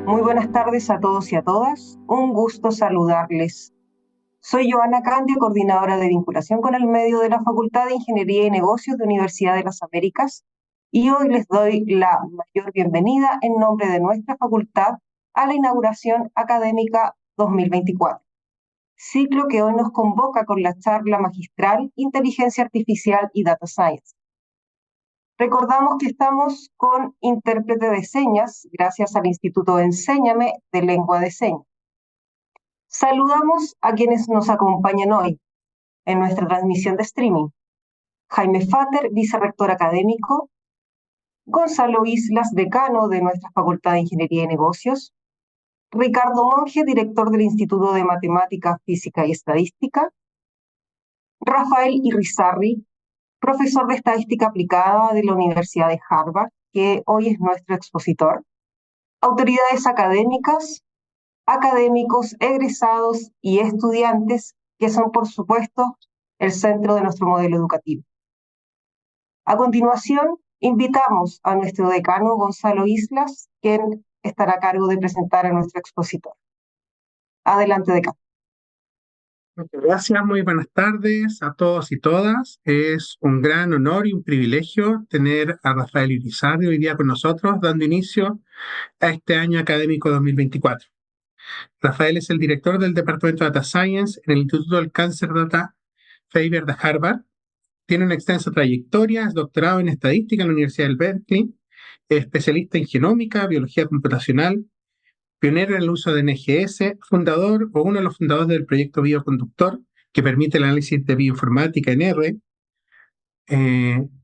Muy buenas tardes a todos y a todas. Un gusto saludarles. Soy Joana Candia, coordinadora de vinculación con el medio de la Facultad de Ingeniería y Negocios de Universidad de las Américas, y hoy les doy la mayor bienvenida en nombre de nuestra facultad a la inauguración académica 2024, ciclo que hoy nos convoca con la charla magistral Inteligencia Artificial y Data Science. Recordamos que estamos con intérprete de señas gracias al Instituto Enséñame de Lengua de Señas. Saludamos a quienes nos acompañan hoy en nuestra transmisión de streaming. Jaime Fater, vicerrector académico, Gonzalo Islas, decano de nuestra Facultad de Ingeniería y Negocios, Ricardo Monge, director del Instituto de Matemática, Física y Estadística, Rafael Irizarry, profesor de Estadística Aplicada de la Universidad de Harvard, que hoy es nuestro expositor, autoridades académicas, académicos, egresados y estudiantes, que son, por supuesto, el centro de nuestro modelo educativo. A continuación, invitamos a nuestro decano Gonzalo Islas, quien estará a cargo de presentar a nuestro expositor. Adelante, decano. Muchas gracias, muy buenas tardes a todos y todas. Es un gran honor y un privilegio tener a Rafael Irizarry hoy día con nosotros, dando inicio a este año académico 2024. Rafael es el director del Departamento de Data Science en el Instituto del Cancer Data Faber de Harvard. Tiene una extensa trayectoria, es doctorado en estadística en la Universidad del Berkeley, es especialista en genómica, biología computacional, pionero en el uso de NGS, fundador o uno de los fundadores del proyecto Bioconductor, que permite el análisis de bioinformática en R.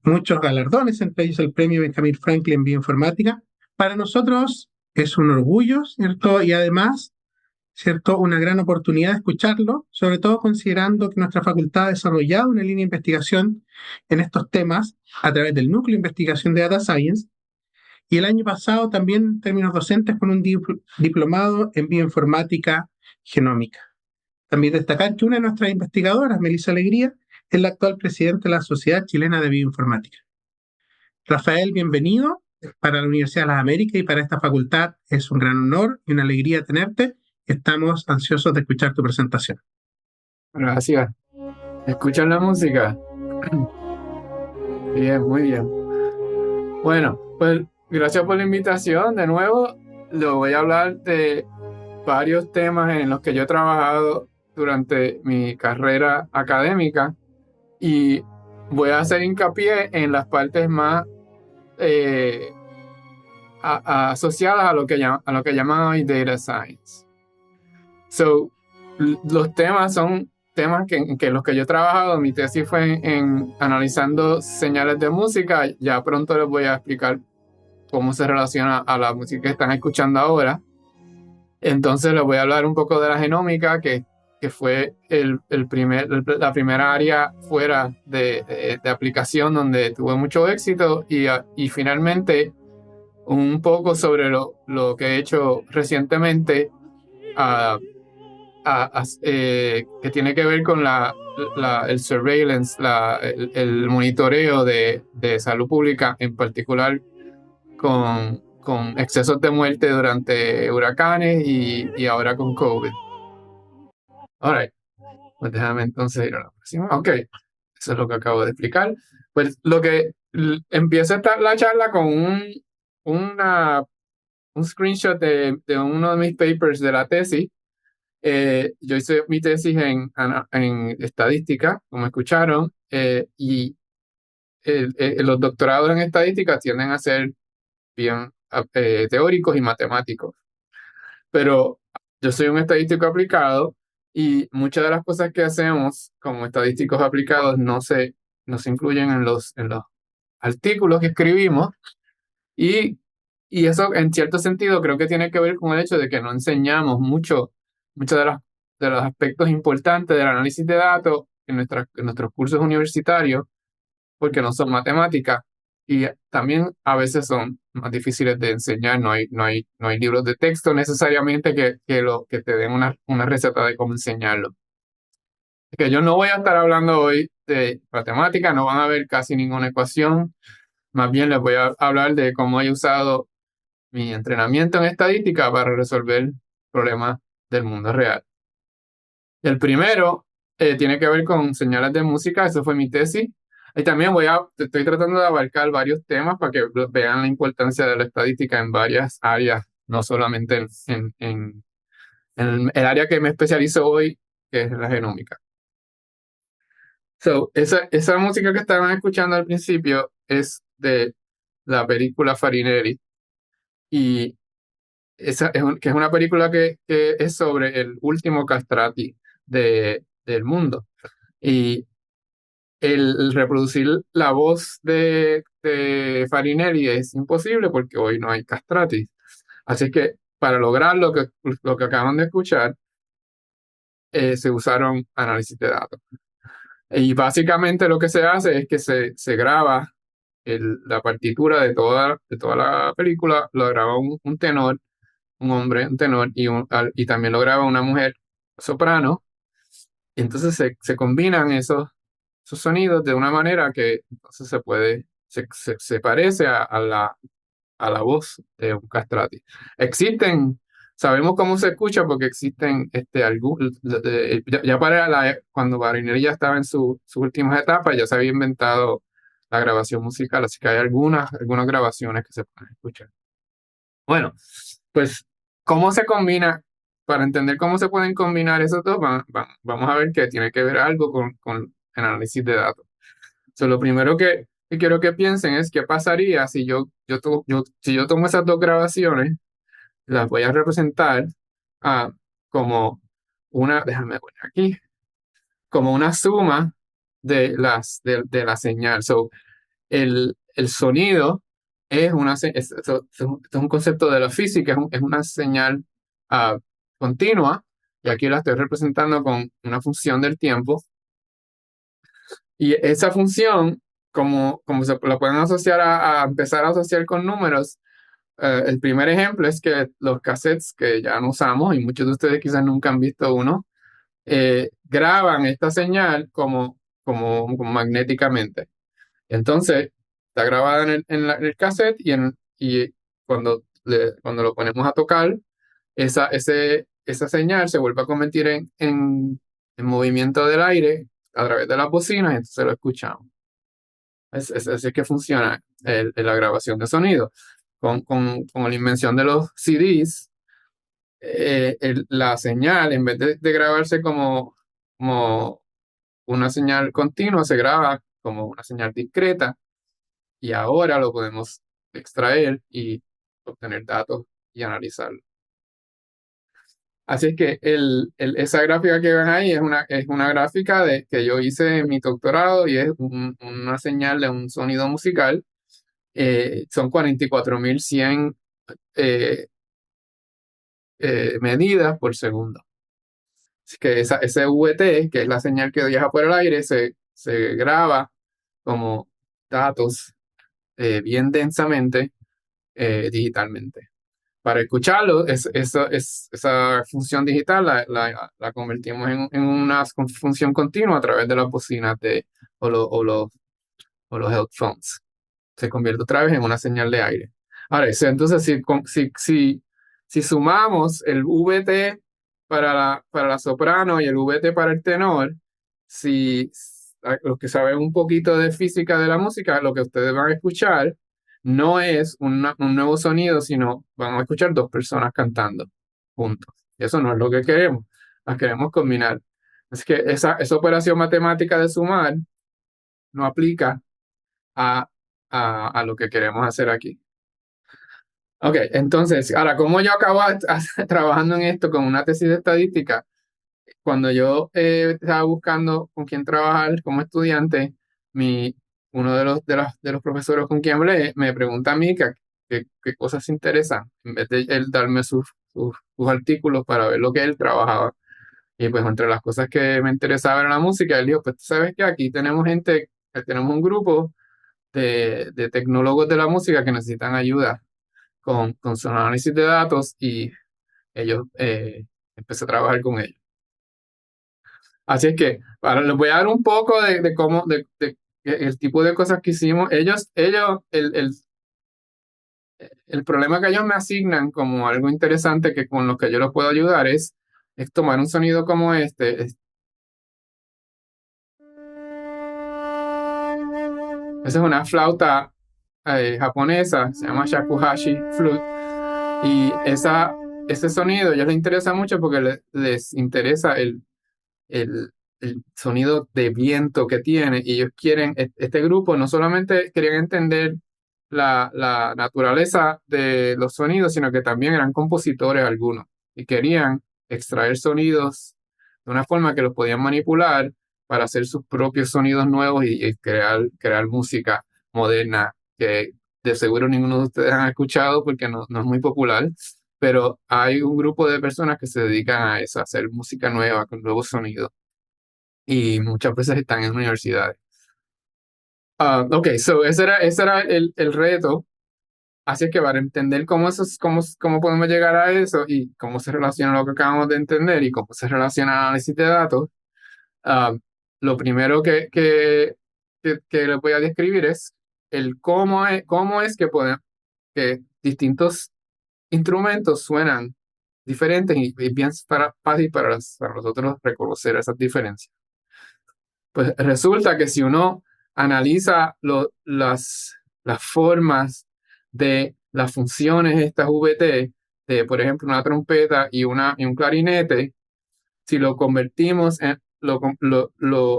Muchos galardones, entre ellos el premio Benjamin Franklin en bioinformática. Para nosotros es un orgullo, ¿cierto? Y además, ¿cierto?, una gran oportunidad de escucharlo, sobre todo considerando que nuestra facultad ha desarrollado una línea de investigación en estos temas a través del Núcleo de Investigación de Data Science, y el año pasado también en términos docentes con un diplomado en bioinformática genómica. También destacar que una de nuestras investigadoras, Melissa Alegría, es la actual presidenta de la Sociedad Chilena de Bioinformática. Rafael, bienvenido para la Universidad de las Américas y para esta facultad. Es un gran honor y una alegría tenerte. Estamos ansiosos de escuchar tu presentación. Gracias. ¿Escuchan la música? Bien, muy bien. Bueno, pues gracias por la invitación. De nuevo, les voy a hablar de varios temas en los que yo he trabajado durante mi carrera académica y voy a hacer hincapié en las partes más asociadas a lo que llaman hoy Data Science. Los temas son temas que los que yo he trabajado. Mi tesis fue en analizando señales de música. Ya pronto les voy a explicar cómo se relaciona a la música que están escuchando ahora. Entonces les voy a hablar un poco de la genómica, que fue la primera área fuera de aplicación donde tuve mucho éxito, y finalmente un poco sobre lo que he hecho recientemente, que tiene que ver con el surveillance, el monitoreo de salud pública, en particular con excesos de muerte durante huracanes y ahora con COVID. All right. Pues déjame entonces ir a la próxima. Ok, eso es lo que acabo de explicar. Pues empieza la charla con un screenshot de uno de mis papers de la tesis. Yo hice mi tesis en estadística, como escucharon, y los doctorados en estadística tienden a ser bien teóricos y matemáticos. Pero yo soy un estadístico aplicado y muchas de las cosas que hacemos como estadísticos aplicados no se incluyen en los artículos que escribimos, y eso en cierto sentido creo que tiene que ver con el hecho de que no enseñamos muchos de los aspectos importantes del análisis de datos en nuestros cursos universitarios, porque no son matemáticas y también a veces son más difíciles de enseñar. No hay libros de texto necesariamente que te den una receta de cómo enseñarlo. Que yo no voy a estar hablando hoy de matemática, no van a ver casi ninguna ecuación. Más bien les voy a hablar de cómo he usado mi entrenamiento en estadística para resolver problemas del mundo real. El primero tiene que ver con señales de música, eso fue mi tesis. Y también estoy tratando de abarcar varios temas para que vean la importancia de la estadística en varias áreas, no solamente en el área que me especializo hoy, que es la genómica. Esa música que estaban escuchando al principio es de la película Farinelli. Y que es una película que es sobre el último castrati del mundo. Y el reproducir la voz de Farinelli es imposible porque hoy no hay castrati. Así que para lograr lo que acaban de escuchar, se usaron análisis de datos. Y básicamente lo que se hace es que se graba la partitura de toda la película, lo graba un tenor, un hombre, un tenor, y también lo graba una mujer soprano. Y entonces se combinan esos sonidos de una manera que entonces se parece a la voz de un castrati. Sabemos cómo se escucha porque existen ya para cuando Barinelli ya estaba en sus últimas etapas, ya se había inventado la grabación musical, así que hay algunas grabaciones que se pueden escuchar. Bueno, pues, ¿cómo se combina? Para entender cómo se pueden combinar esos dos, vamos a ver que tiene que ver algo con el análisis de datos. Lo primero que quiero que piensen es qué pasaría si si yo tomo esas dos grabaciones, las voy a representar como déjame poner aquí, como una suma de la señal. El sonido esto es un concepto de la física, es una señal continua, y aquí la estoy representando con una función del tiempo. Y esa función, como se la pueden asociar a empezar a asociar con números, el primer ejemplo es que los cassettes que ya no usamos, y muchos de ustedes quizás nunca han visto uno, graban esta señal como magnéticamente. Entonces, está grabada en el cassette y cuando lo ponemos a tocar, esa señal se vuelve a convertir en movimiento del aire a través de las bocinas y entonces lo escuchamos. Así es que funciona la grabación de sonido. Con la invención de los CDs, la señal, en vez de grabarse como una señal continua, se graba como una señal discreta, y ahora lo podemos extraer y obtener datos y analizarlo. Así es que esa gráfica que ven ahí es una gráfica que yo hice en mi doctorado, y es una señal de un sonido musical. Son 44.100 medidas por segundo. Así que ese VT, que es la señal que viaja por el aire, se graba como datos bien densamente digitalmente. Para escucharlo, esa función digital la convertimos en una función continua a través de las bocinas o los headphones. Se convierte otra vez en una señal de aire. Ahora, entonces, si sumamos el VT para la soprano y el VT para el tenor, los que saben un poquito de física de la música, lo que ustedes van a escuchar no es un nuevo sonido, sino van a escuchar dos personas cantando juntos. Y eso no es lo que queremos. Las queremos combinar. Es que esa operación matemática de sumar no aplica a lo que queremos hacer aquí. Ok, entonces, ahora, como yo acabo trabajando en esto con una tesis de estadística, cuando yo estaba buscando con quién trabajar como estudiante, uno de los profesores con quien hablé me pregunta a mí qué cosas se interesan, en vez de él darme sus artículos para ver lo que él trabajaba. Y pues entre las cosas que me interesaba era la música, él dijo, pues tú sabes que aquí tenemos tenemos un grupo de tecnólogos de la música que necesitan ayuda con su análisis de datos, y ellos empecé a trabajar con ellos. Así es que ahora les voy a dar un poco de cómo, de el tipo de cosas que hicimos. el problema que ellos me asignan como algo interesante que con lo que yo los puedo ayudar es tomar un sonido como este. Esa es una flauta japonesa, se llama shakuhachi flute. Y ese sonido a ellos les interesa mucho porque les interesa el, el sonido de viento que tiene. Y ellos quieren, este grupo no solamente querían entender la naturaleza de los sonidos, sino que también eran compositores algunos y querían extraer sonidos de una forma que los podían manipular para hacer sus propios sonidos nuevos y crear música moderna que de seguro ninguno de ustedes han escuchado porque no es muy popular, pero hay un grupo de personas que se dedican a eso, a hacer música nueva con nuevos sonidos y muchas veces están en universidades. Ok, so ese era el reto. Así es que para entender cómo podemos llegar a eso y cómo se relaciona lo que acabamos de entender y cómo se relaciona el análisis de datos, ah, lo primero que les voy a describir es el cómo es que distintos instrumentos suenan diferentes y bien fácil para nosotros reconocer esas diferencias. Pues resulta que si uno analiza las formas de las funciones de estas VT, de por ejemplo una trompeta y un clarinete, si lo convertimos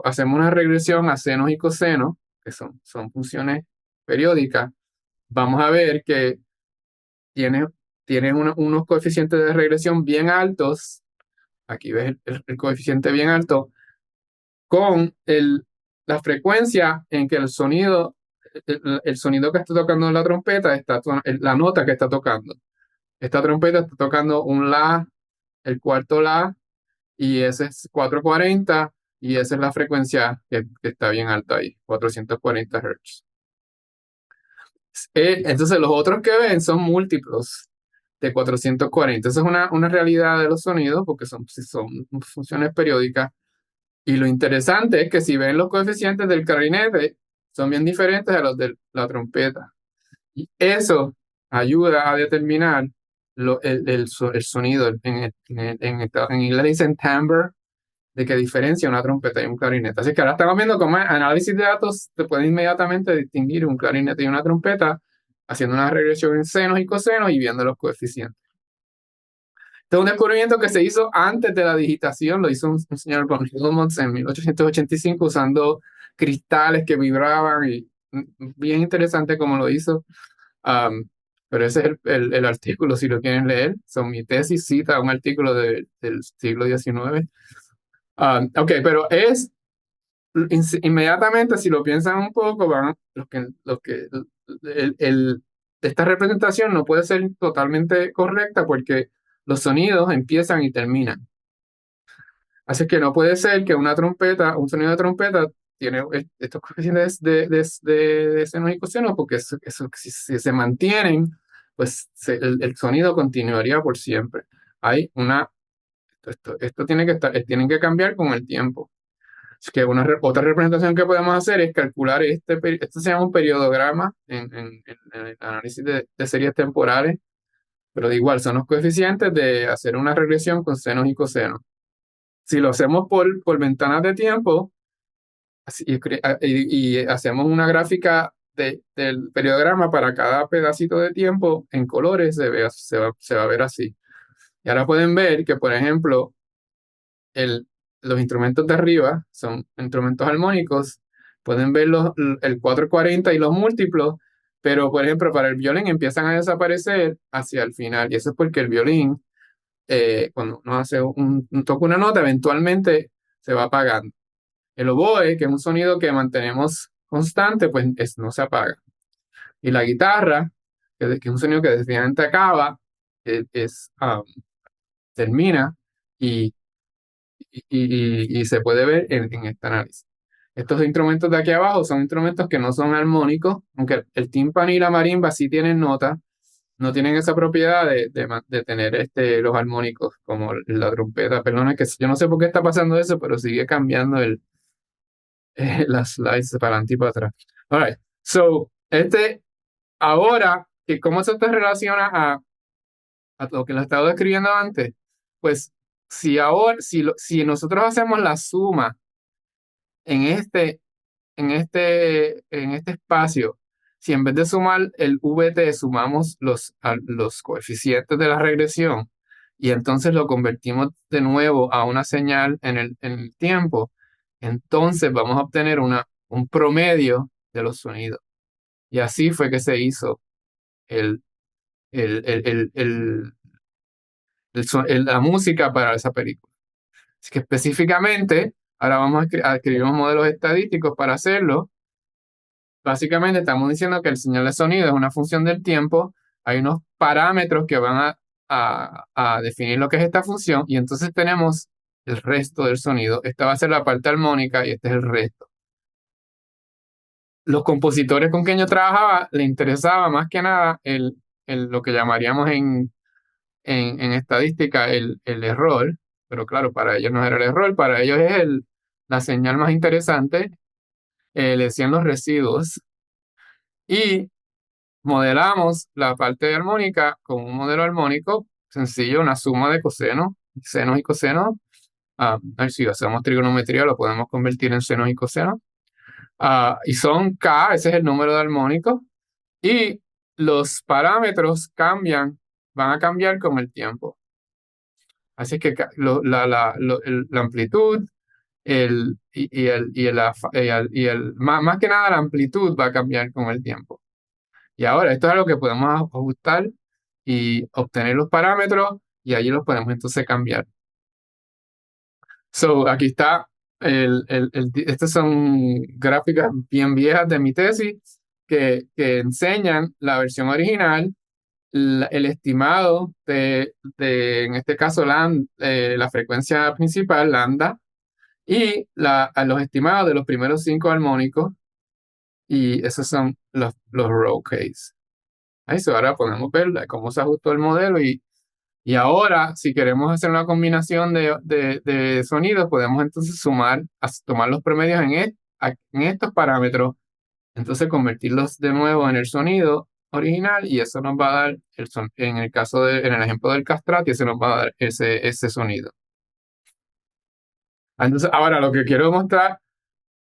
hacemos una regresión a senos y cosenos, que son funciones periódicas, vamos a ver que tiene unos coeficientes de regresión bien altos. Aquí ves el coeficiente bien alto con la frecuencia en que el sonido que está tocando la trompeta la nota que está tocando. Esta trompeta está tocando un la, el cuarto la, y ese es 440, y esa es la frecuencia que está bien alta ahí, 440 Hz. Entonces los otros que ven son múltiplos de 440. Esa es una realidad de los sonidos porque son funciones periódicas. Y lo interesante es que si ven los coeficientes del clarinete, son bien diferentes a los de la trompeta. Y eso ayuda a determinar el sonido. En inglés dicen timbre, de que diferencia una trompeta y un clarinete. Así que ahora estamos viendo cómo en análisis de datos se puede inmediatamente distinguir un clarinete y una trompeta, haciendo una regresión en senos y cosenos y viendo los coeficientes. Este es un descubrimiento que se hizo antes de la digitación, lo hizo un señor von Helmholtz en 1885 usando cristales que vibraban y bien interesante como lo hizo. Pero ese es el artículo, si lo quieren leer. Mi tesis cita un artículo del siglo XIX. Ok, pero inmediatamente, si lo piensan un poco, esta representación no puede ser totalmente correcta porque los sonidos empiezan y terminan. Así que no puede ser que un sonido de trompeta tiene estos coeficientes de senos y cosenos, porque si se mantienen, pues el sonido continuaría por siempre. Esto tienen que cambiar con el tiempo. Así que otra representación que podemos hacer es calcular esto se llama un periodograma en el análisis de series temporales, pero de igual son los coeficientes de hacer una regresión con senos y cosenos. Si lo hacemos por ventanas de tiempo y hacemos una gráfica del periodograma para cada pedacito de tiempo en colores, se va a ver así. Y ahora pueden ver que, por ejemplo, los instrumentos de arriba son instrumentos armónicos. Pueden ver el 440 y los múltiplos, pero, por ejemplo, para el violín empiezan a desaparecer hacia el final. Y eso es porque el violín, cuando uno toca una nota, eventualmente se va apagando. El oboe, que es un sonido que mantenemos constante, pues no se apaga. Y la guitarra, que es un sonido que definitivamente acaba, termina y se puede ver en este análisis. Estos instrumentos de aquí abajo son instrumentos que no son armónicos, aunque el tímpano y la marimba sí tienen notas, no tienen esa propiedad de tener los armónicos como la trompeta. Perdona que yo no sé por qué está pasando eso, pero sigue cambiando las slides para adelante y para atrás. Alright, so ahora que cómo eso te relaciona a lo que lo estaba describiendo antes. Pues si ahora, si nosotros hacemos la suma en este espacio, si en vez de sumar el VT sumamos los coeficientes de la regresión y entonces lo convertimos de nuevo a una señal en el tiempo, entonces vamos a obtener un promedio de los sonidos. Y así fue que se hizo el, el, el, el, el- la música para esa película. Así que específicamente, ahora vamos a escribir unos modelos estadísticos para hacerlo. Básicamente estamos diciendo que el señal de sonido es una función del tiempo. Hay unos parámetros que van a definir lo que es esta función y entonces tenemos el resto del sonido. Esta va a ser la parte armónica y este es el resto. Los compositores con quien yo trabajaba le interesaba más que nada lo que llamaríamos en estadística el error, pero claro, para ellos no era el error, para ellos es la señal más interesante, le decían los residuos, y modelamos la parte armónica con un modelo armónico sencillo, una suma de cosenos, senos y cosenos. A ver, si hacemos trigonometría lo podemos convertir en senos y cosenos. Y son K, ese es el número de armónicos, y los parámetros van a cambiar con el tiempo. Así que la amplitud, más que nada la amplitud va a cambiar con el tiempo. Y ahora, esto es algo que podemos ajustar y obtener los parámetros y allí los podemos entonces cambiar. So, aquí está, estas son gráficas bien viejas de mi tesis que enseñan la versión original, el estimado en este caso, la frecuencia principal, lambda, y a los estimados de los primeros 5 armónicos, y esos son los row case. Eso ahora podemos ver cómo se ajustó el modelo y ahora, si queremos hacer una combinación de sonidos, podemos entonces tomar los promedios en estos parámetros, entonces convertirlos de nuevo en el sonido original y eso nos va a dar, en el ejemplo del castrati, se nos va a dar ese sonido. Entonces, ahora lo que quiero mostrar,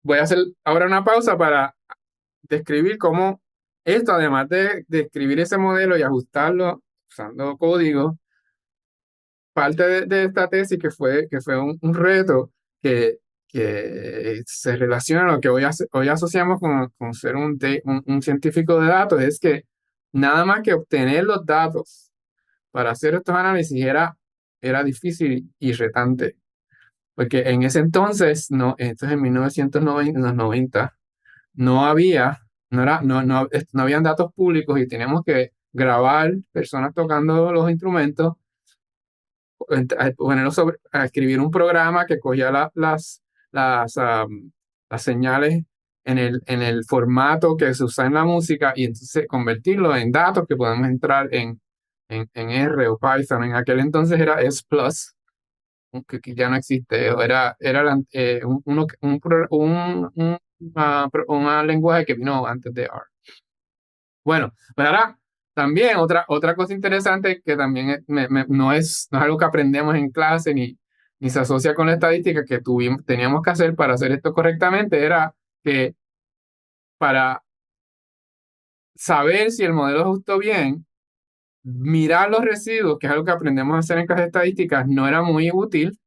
voy a hacer ahora una pausa para describir cómo esto, además de escribir ese modelo y ajustarlo usando código, parte de esta tesis que fue un reto que se relaciona a lo que hoy asociamos con ser un científico de datos, es que nada más que obtener los datos para hacer estos análisis era difícil y retante. Porque en ese entonces, no, esto es en 1990, en los 90, no había, no era, no habían datos públicos y teníamos que grabar personas tocando los instrumentos, a escribir un programa que cogía las señales en el formato que se usa en la música y entonces convertirlo en datos que podemos entrar en R o Python. En aquel entonces era S++, que ya no existe, un lenguaje que vino antes de R. Bueno, pero ahora también otra cosa interesante que también no es algo que aprendemos en clase ni se asocia con la estadística que teníamos que hacer para hacer esto correctamente, era que para saber si el modelo ajustó bien, mirar los residuos, que es algo que aprendemos a hacer en clases estadísticas, no era muy útil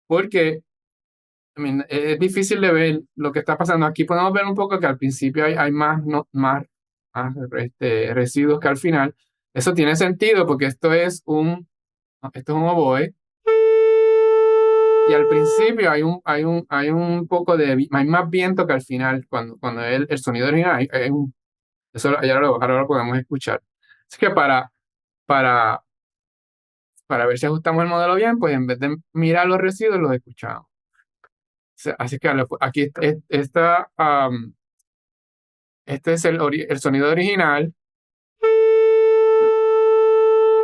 porque es difícil de ver lo que está pasando. Aquí podemos ver un poco que al principio hay más, no, más residuos que al final. Eso tiene sentido porque esto es un oboe. Y al principio hay un poco hay más viento que al final, cuando el sonido original, eso ahora lo podemos escuchar. Así que para, para ver si ajustamos el modelo bien, pues en vez de mirar los residuos, los escuchamos. Así que aquí este es el sonido original.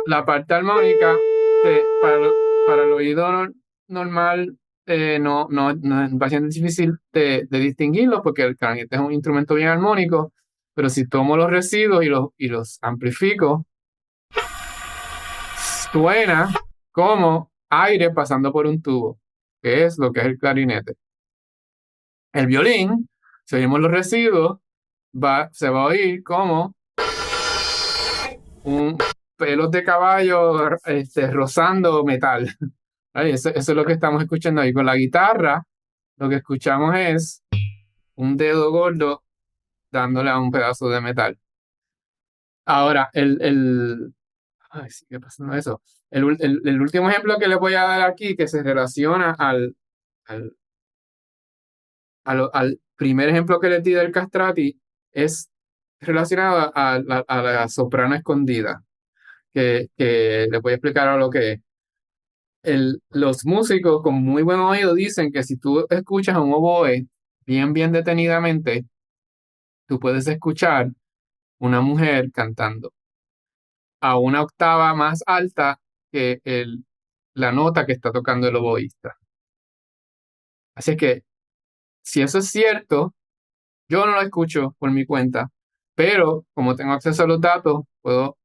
La parte armónica, para el oído normal, no es bastante difícil de distinguirlo porque el clarinete es un instrumento bien armónico, Pero si tomo los residuos y los amplifico, suena como aire pasando por un tubo, que es lo que es el clarinete. El violín, si oímos los residuos, se va a oír como un pelos de caballo rozando metal. Ay, eso es lo que estamos escuchando ahí. Con la guitarra, lo que escuchamos es un dedo gordo dándole a un pedazo de metal. Ahora, ay, sigue pasando eso. El último ejemplo que le voy a dar aquí, que se relaciona al, al primer ejemplo que les di del castrati, es relacionado a la soprano escondida, que les voy a explicar ahora lo que es. Los músicos con muy buen oído dicen que si tú escuchas a un oboe bien detenidamente, tú puedes escuchar una mujer cantando a una octava más alta que la nota que está tocando el oboísta. Así que, si eso es cierto, yo no lo escucho por mi cuenta, pero como tengo acceso a los datos, puedo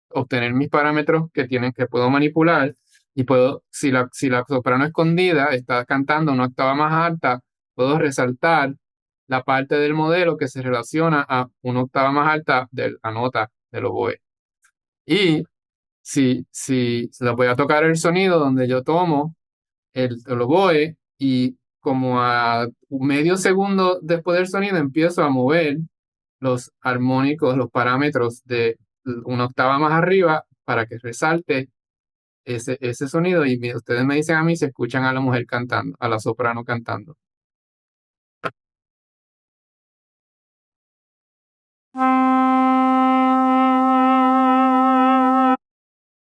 obtener mis parámetros que puedo manipular y puedo, si la soprano escondida está cantando una octava más alta, puedo resaltar la parte del modelo que se relaciona a una octava más alta de la nota del oboe. Y si le voy a tocar el sonido donde yo tomo el oboe y como a medio segundo después del sonido empiezo a mover los armónicos, los parámetros de una octava más arriba para que resalte ese sonido y ustedes me dicen a mí si escuchan a la mujer cantando, a la soprano cantando.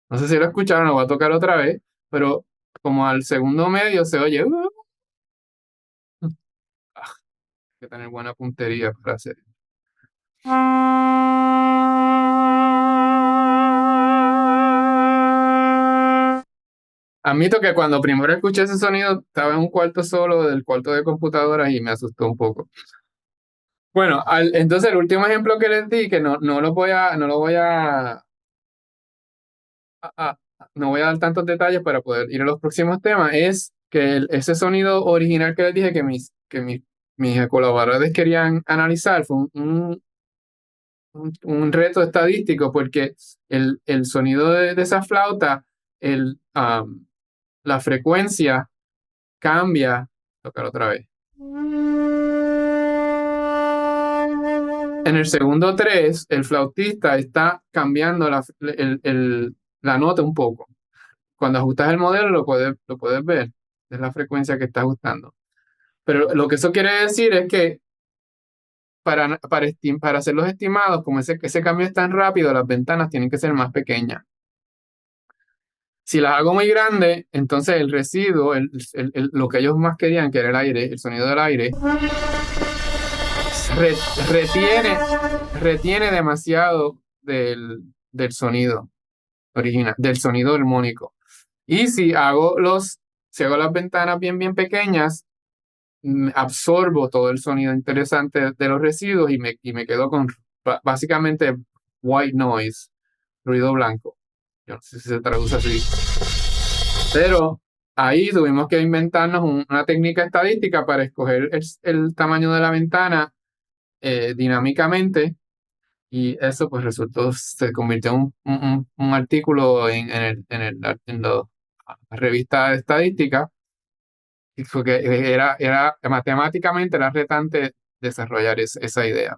No sé si lo escucharon, lo voy a tocar otra vez, pero como al segundo medio se oye. Hay que tener buena puntería para hacer. Admito que cuando primero escuché ese sonido estaba en un cuarto solo del cuarto de computadoras y me asustó un poco. Bueno, entonces el último ejemplo que les di, que no lo voy a, a- no voy a dar tantos detalles para poder ir a los próximos temas, es que ese sonido original que les dije mis colaboradores querían analizar fue un reto estadístico porque el sonido de esa flauta, la frecuencia cambia. Tocar otra vez. En el segundo 3, el flautista está cambiando la nota un poco. Cuando ajustas el modelo lo puedes ver. Es la frecuencia que está ajustando. Pero lo que eso quiere decir es que para hacer los estimados, como ese cambio es tan rápido, las ventanas tienen que ser más pequeñas. Si las hago muy grandes, entonces el residuo, lo que ellos más querían, que era el aire, el sonido del aire, retiene demasiado del sonido original, del sonido armónico. Y si hago las ventanas bien pequeñas, absorbo todo el sonido interesante de los residuos y me quedo con básicamente white noise, ruido blanco. Yo no sé si se traduce así. Pero ahí tuvimos que inventarnos una técnica estadística para escoger el tamaño de la ventana dinámicamente y eso pues se convirtió en un artículo en la revista de estadística y porque matemáticamente era retante desarrollar esa idea.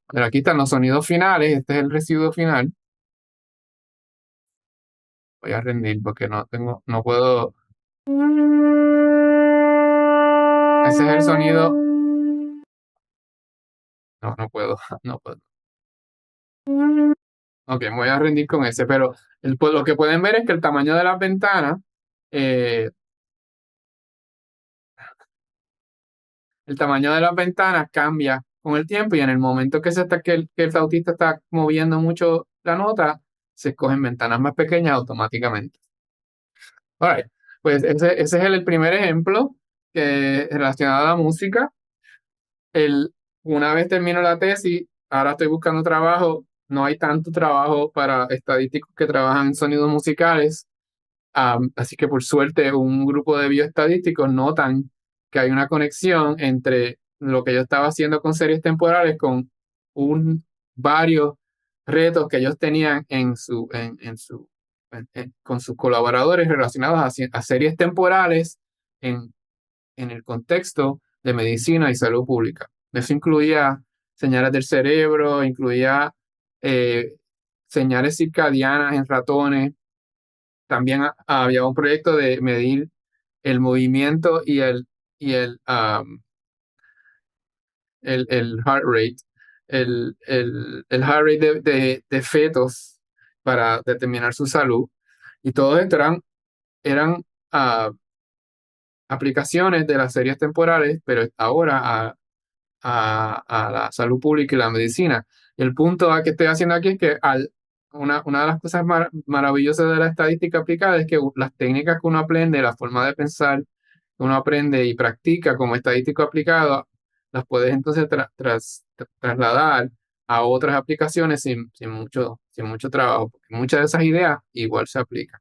Pero aquí están los sonidos finales, este es el residuo final. Voy a rendir porque no puedo. Ese es el sonido. No puedo, no puedo. Ok, me voy a rendir con ese, pero pues, lo que pueden ver es que el tamaño de las ventanas, cambia con el tiempo y en el momento que el flautista está moviendo mucho la nota, se escogen ventanas más pequeñas automáticamente. Alright, pues ese es el primer ejemplo relacionado a la música. Una vez termino la tesis, ahora estoy buscando trabajo, no hay tanto trabajo para estadísticos que trabajan en sonidos musicales. Así que por suerte un grupo de bioestadísticos notan que hay una conexión entre lo que yo estaba haciendo con series temporales con varios retos que ellos tenían con sus colaboradores relacionados a series temporales en, en el contexto de medicina y salud pública. Eso incluía señales del cerebro, incluía eh, señales circadianas en ratones. También había un proyecto de medir el movimiento y el heart rate, el heart rate de fetos para determinar su salud. Y todo esto eran ah, aplicaciones de las series temporales, pero ahora a la salud pública y la medicina. El punto que estoy haciendo aquí es que una de las cosas maravillosas de la estadística aplicada es que las técnicas que uno aprende, la forma de pensar que uno aprende y practica como estadístico aplicado, las puedes entonces trasladar a otras aplicaciones sin mucho trabajo, porque muchas de esas ideas igual se aplican.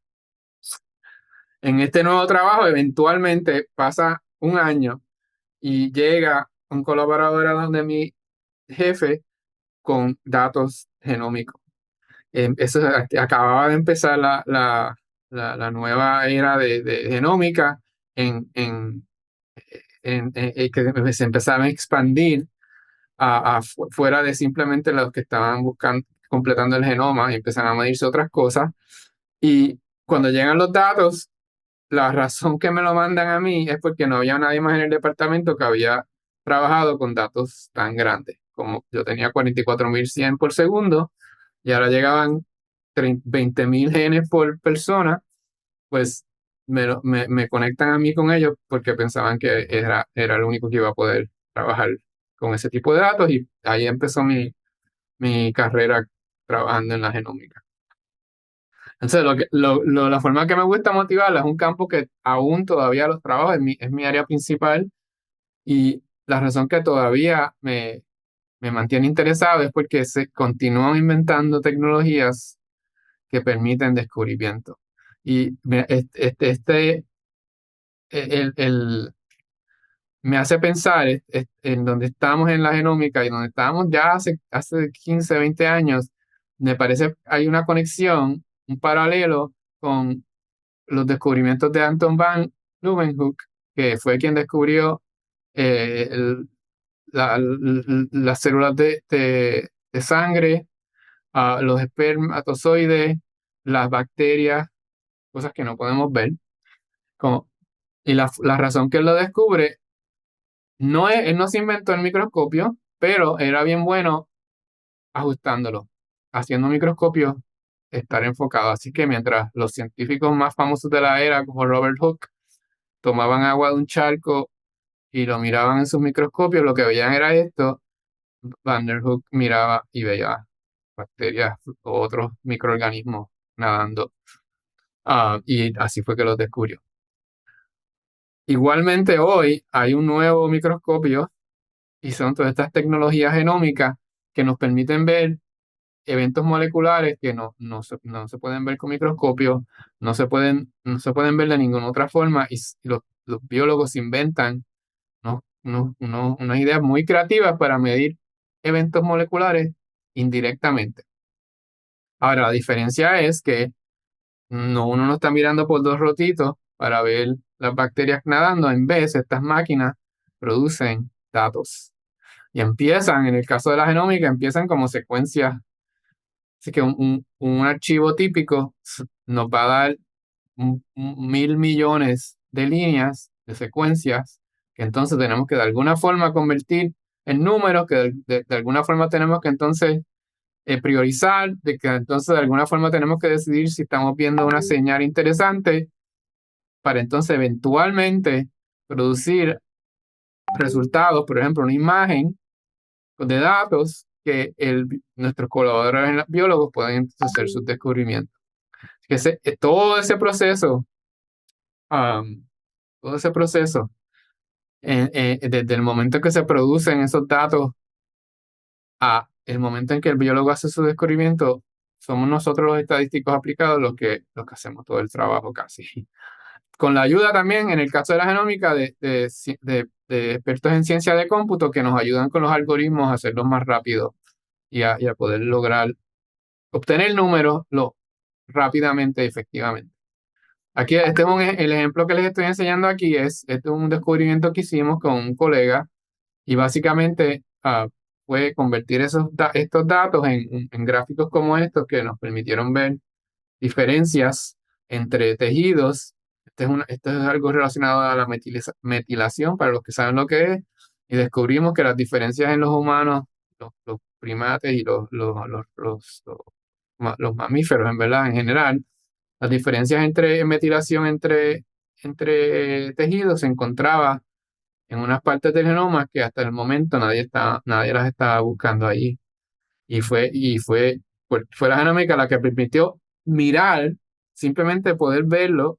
En este nuevo trabajo, eventualmente pasa un año y llega un colaborador a donde mi jefe con datos genómicos. Eso acababa de empezar la nueva era de genómica que se empezaba a expandir fuera de simplemente los que estaban buscando, completando el genoma y empezaron a medirse otras cosas. Y cuando llegan los datos, la razón que me lo mandan a mí es porque no había nadie más en el departamento que había trabajado con datos tan grandes. Como yo tenía 44.100 por segundo y ahora llegaban 20.000 genes por persona, pues me conectan a mí con ellos porque pensaban que era el único que iba a poder trabajar con ese tipo de datos y ahí empezó mi carrera trabajando en la genómica. Entonces, la forma que me gusta motivarla es un campo que aún todavía los trabajo, es mi área principal y la razón que todavía me mantiene interesado es porque se continúan inventando tecnologías que permiten descubrimiento. Y me hace pensar en donde estamos en la genómica y donde estábamos ya hace 15, 20 años, me parece hay una conexión, un paralelo con los descubrimientos de Anton van Leeuwenhoek, que fue quien descubrió eh, el- las células de sangre, los espermatozoides, las bacterias, cosas que no podemos ver. Como, y la razón que él lo descubre, él no se inventó el microscopio, pero era bien bueno ajustándolo, haciendo microscopios, estar enfocado. Así que mientras los científicos más famosos de la era, como Robert Hooke, tomaban agua de un charco y lo miraban en sus microscopios, lo que veían era esto. Van der Hoek miraba y veía bacterias o otros microorganismos nadando. Y así fue que los descubrió. Igualmente hoy hay un nuevo microscopio y son todas estas tecnologías genómicas que nos permiten ver eventos moleculares que no se pueden ver con microscopio, no se pueden ver de ninguna otra forma y los biólogos inventan unas ideas muy creativas para medir eventos moleculares indirectamente. Ahora, la diferencia es que uno no está mirando por dos rotitos para ver las bacterias nadando, en vez estas máquinas producen datos y en el caso de la genómica, empiezan como secuencias. Así que un archivo típico nos va a dar 1.000 millones de líneas, de secuencias, que entonces tenemos que de alguna forma convertir en números, que de alguna forma tenemos que entonces priorizar, de que entonces de alguna forma tenemos que decidir si estamos viendo una señal interesante para entonces eventualmente producir resultados, por ejemplo, una imagen de datos que nuestros colaboradores biólogos pueden entonces hacer sus descubrimientos. Que todo ese proceso, um, todo ese proceso, desde el momento que se producen esos datos el momento en que el biólogo hace su descubrimiento, somos nosotros los estadísticos aplicados los que hacemos todo el trabajo casi. Con la ayuda también, en el caso de la genómica, de expertos en ciencia de cómputo que nos ayudan con los algoritmos a hacerlos más rápido y a poder lograr obtener números rápidamente y efectivamente. Aquí, el ejemplo que les estoy enseñando aquí este es un descubrimiento que hicimos con un colega y básicamente fue convertir estos datos en gráficos como estos que nos permitieron ver diferencias entre tejidos. Esto es algo relacionado a la metilación, para los que saben lo que es, y descubrimos que las diferencias en los humanos, los primates y los mamíferos, en verdad, en general, las diferencias entre metilación entre tejidos se encontraba en unas partes del genoma que hasta el momento nadie las estaba buscando allí. Fue la genómica la que permitió mirar, simplemente poder verlo,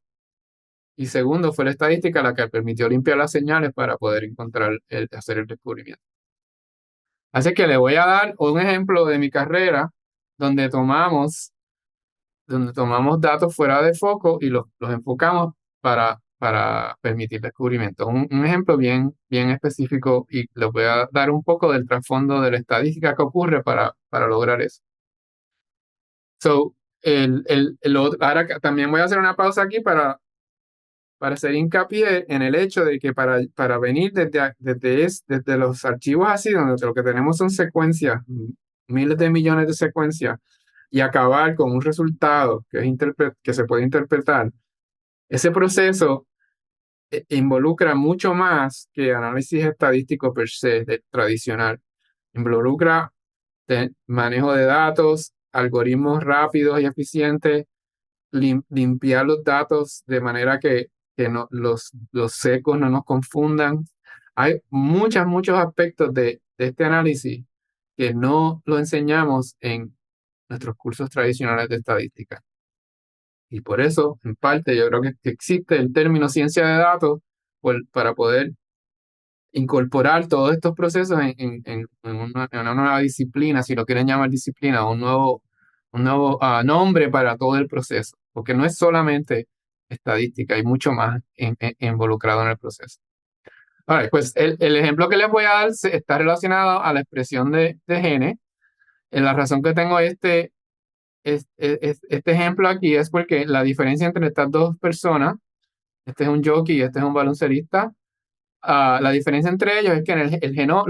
y segundo, fue la estadística la que permitió limpiar las señales para poder hacer el descubrimiento. Así que le voy a dar un ejemplo de mi carrera donde tomamos datos fuera de foco y los enfocamos para permitir descubrimiento. Un ejemplo bien específico, y les voy a dar un poco del trasfondo de la estadística que ocurre para lograr eso. Ahora también voy a hacer una pausa aquí para hacer hincapié en el hecho de que para venir desde los archivos así, donde lo que tenemos son secuencias, miles de millones de secuencias, y acabar con un resultado que se puede interpretar, ese proceso involucra mucho más que análisis estadístico per se, tradicional. Involucra manejo de datos, algoritmos rápidos y eficientes, limpiar los datos de manera que los secos no nos confundan. Hay muchos aspectos de este análisis que no lo enseñamos en nuestros cursos tradicionales de estadística. Y por eso, en parte, yo creo que existe el término ciencia de datos para poder incorporar todos estos procesos en una nueva disciplina, si lo quieren llamar disciplina, un nuevo nombre para todo el proceso, porque no es solamente estadística, hay mucho más involucrado en el proceso. Ahora, pues el ejemplo que les voy a dar está relacionado a la expresión de genes. La razón que tengo este ejemplo aquí es porque la diferencia entre estas dos personas, este es un jockey y este es un baloncerista, la diferencia entre ellos es que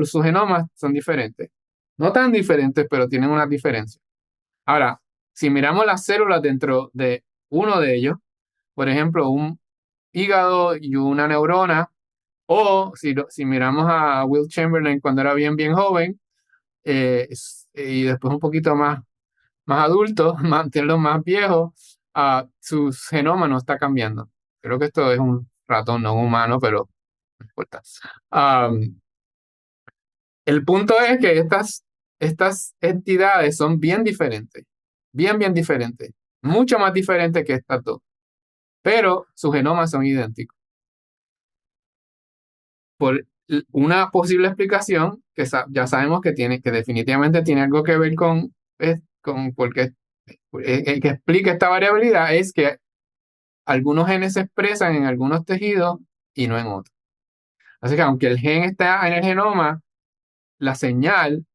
sus genomas son diferentes. No tan diferentes, pero tienen una diferencia. Ahora, si miramos las células dentro de uno de ellos, por ejemplo, un hígado y una neurona, o si miramos a Will Chamberlain cuando era bien joven, y después un poquito más adulto, mantenerlo más viejo, sus genomas no está cambiando. Creo que esto es un ratón no humano, pero no importa. El punto es que estas entidades son bien diferentes, bien diferentes, mucho más diferentes que estas dos, pero sus genomas son idénticos. Por una posible explicación que ya sabemos que definitivamente tiene algo que ver con porque que explica esta variabilidad, es que algunos genes se expresan en algunos tejidos y no en otros. Así que aunque el gen está en el genoma, la señal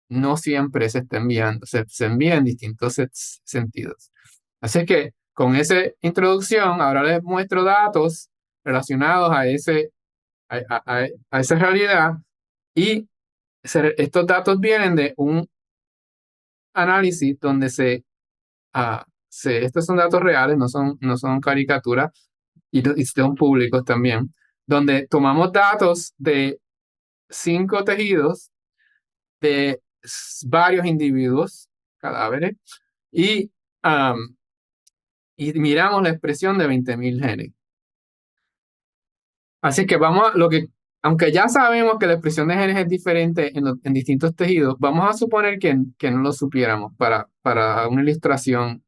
no siempre se está enviando, se envía en distintos sentidos. Así que con esa introducción, ahora les muestro datos relacionados a esa realidad, y estos datos vienen de un análisis donde estos son datos reales, no son caricaturas, y son públicos también, donde tomamos datos de 5 tejidos de varios individuos, cadáveres, y miramos la expresión de 20.000 genes. Así que aunque ya sabemos que la expresión de genes es diferente en distintos tejidos, vamos a suponer que no lo supiéramos para una ilustración,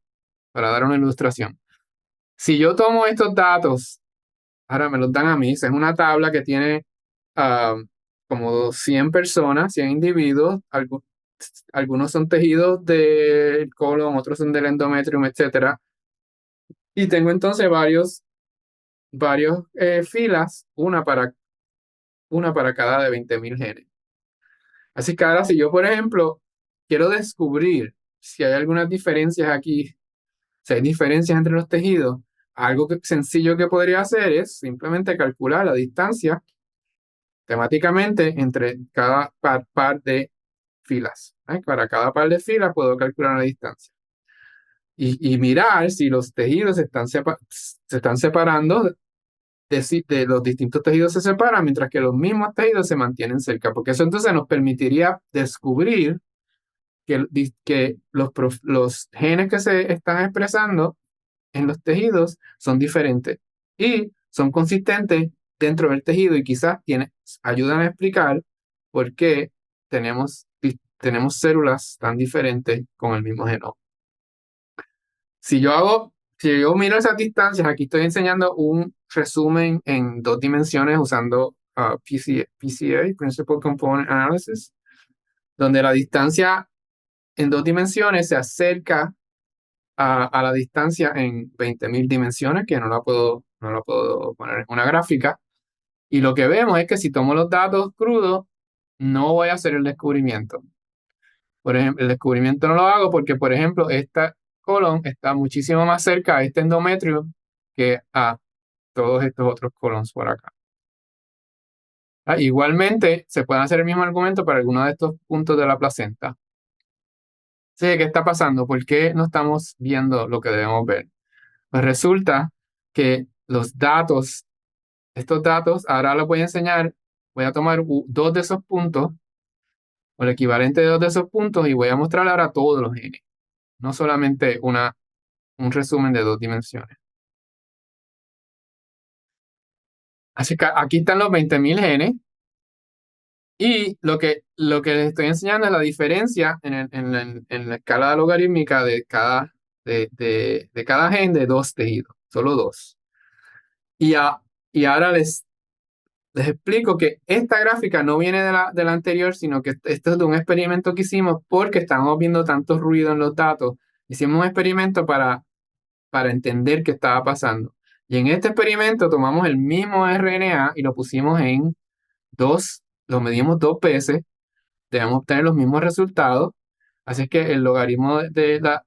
para dar una ilustración. Si yo tomo estos datos, ahora me los dan a mí, es una tabla que tiene como 100 personas, 100 individuos, algunos son tejidos del colon, otros son del endometrium, etcétera. Y tengo entonces varios filas, una para cada de 20.000 genes. Así que ahora si yo, por ejemplo, quiero descubrir si hay algunas diferencias aquí, si hay diferencias entre los tejidos, algo sencillo que podría hacer es simplemente calcular la distancia temáticamente entre cada par de filas. Para cada par de filas puedo calcular la distancia. Y mirar si los tejidos se están separando, de los distintos tejidos se separan, mientras que los mismos tejidos se mantienen cerca, porque eso entonces nos permitiría descubrir que los genes que se están expresando en los tejidos son diferentes y son consistentes dentro del tejido y quizás ayudan a explicar por qué tenemos células tan diferentes con el mismo genoma. Si yo miro esas distancias, aquí estoy enseñando un resumen en 2 dimensiones usando PCA, Principal Component Analysis, donde la distancia en 2 dimensiones se acerca a la distancia en 20.000 dimensiones, que no la puedo poner en una gráfica. Y lo que vemos es que si tomo los datos crudos, no voy a hacer el descubrimiento. Por ejemplo, el descubrimiento no lo hago porque, por ejemplo, esta colon está muchísimo más cerca a este endometrio que a todos estos otros colons por acá. Igualmente, se puede hacer el mismo argumento para algunos de estos puntos de la placenta. Sí, ¿qué está pasando? ¿Por qué no estamos viendo lo que debemos ver? Pues resulta que estos datos, ahora los voy a enseñar, voy a tomar 2 de esos puntos, o el equivalente de 2 de esos puntos, y voy a mostrar ahora todos los genes, no solamente un resumen de 2 dimensiones. Así que aquí están los 20.000 genes, y lo que les estoy enseñando es la diferencia en la escala logarítmica de cada gen de 2 tejidos, solo 2. Y ahora les explico que esta gráfica no viene de la anterior, sino que esto es de un experimento que hicimos porque estamos viendo tanto ruido en los datos. Hicimos un experimento para entender qué estaba pasando. Y en este experimento tomamos el mismo RNA y lo pusimos lo medimos 2 veces, debemos obtener los mismos resultados. Así que el logaritmo de las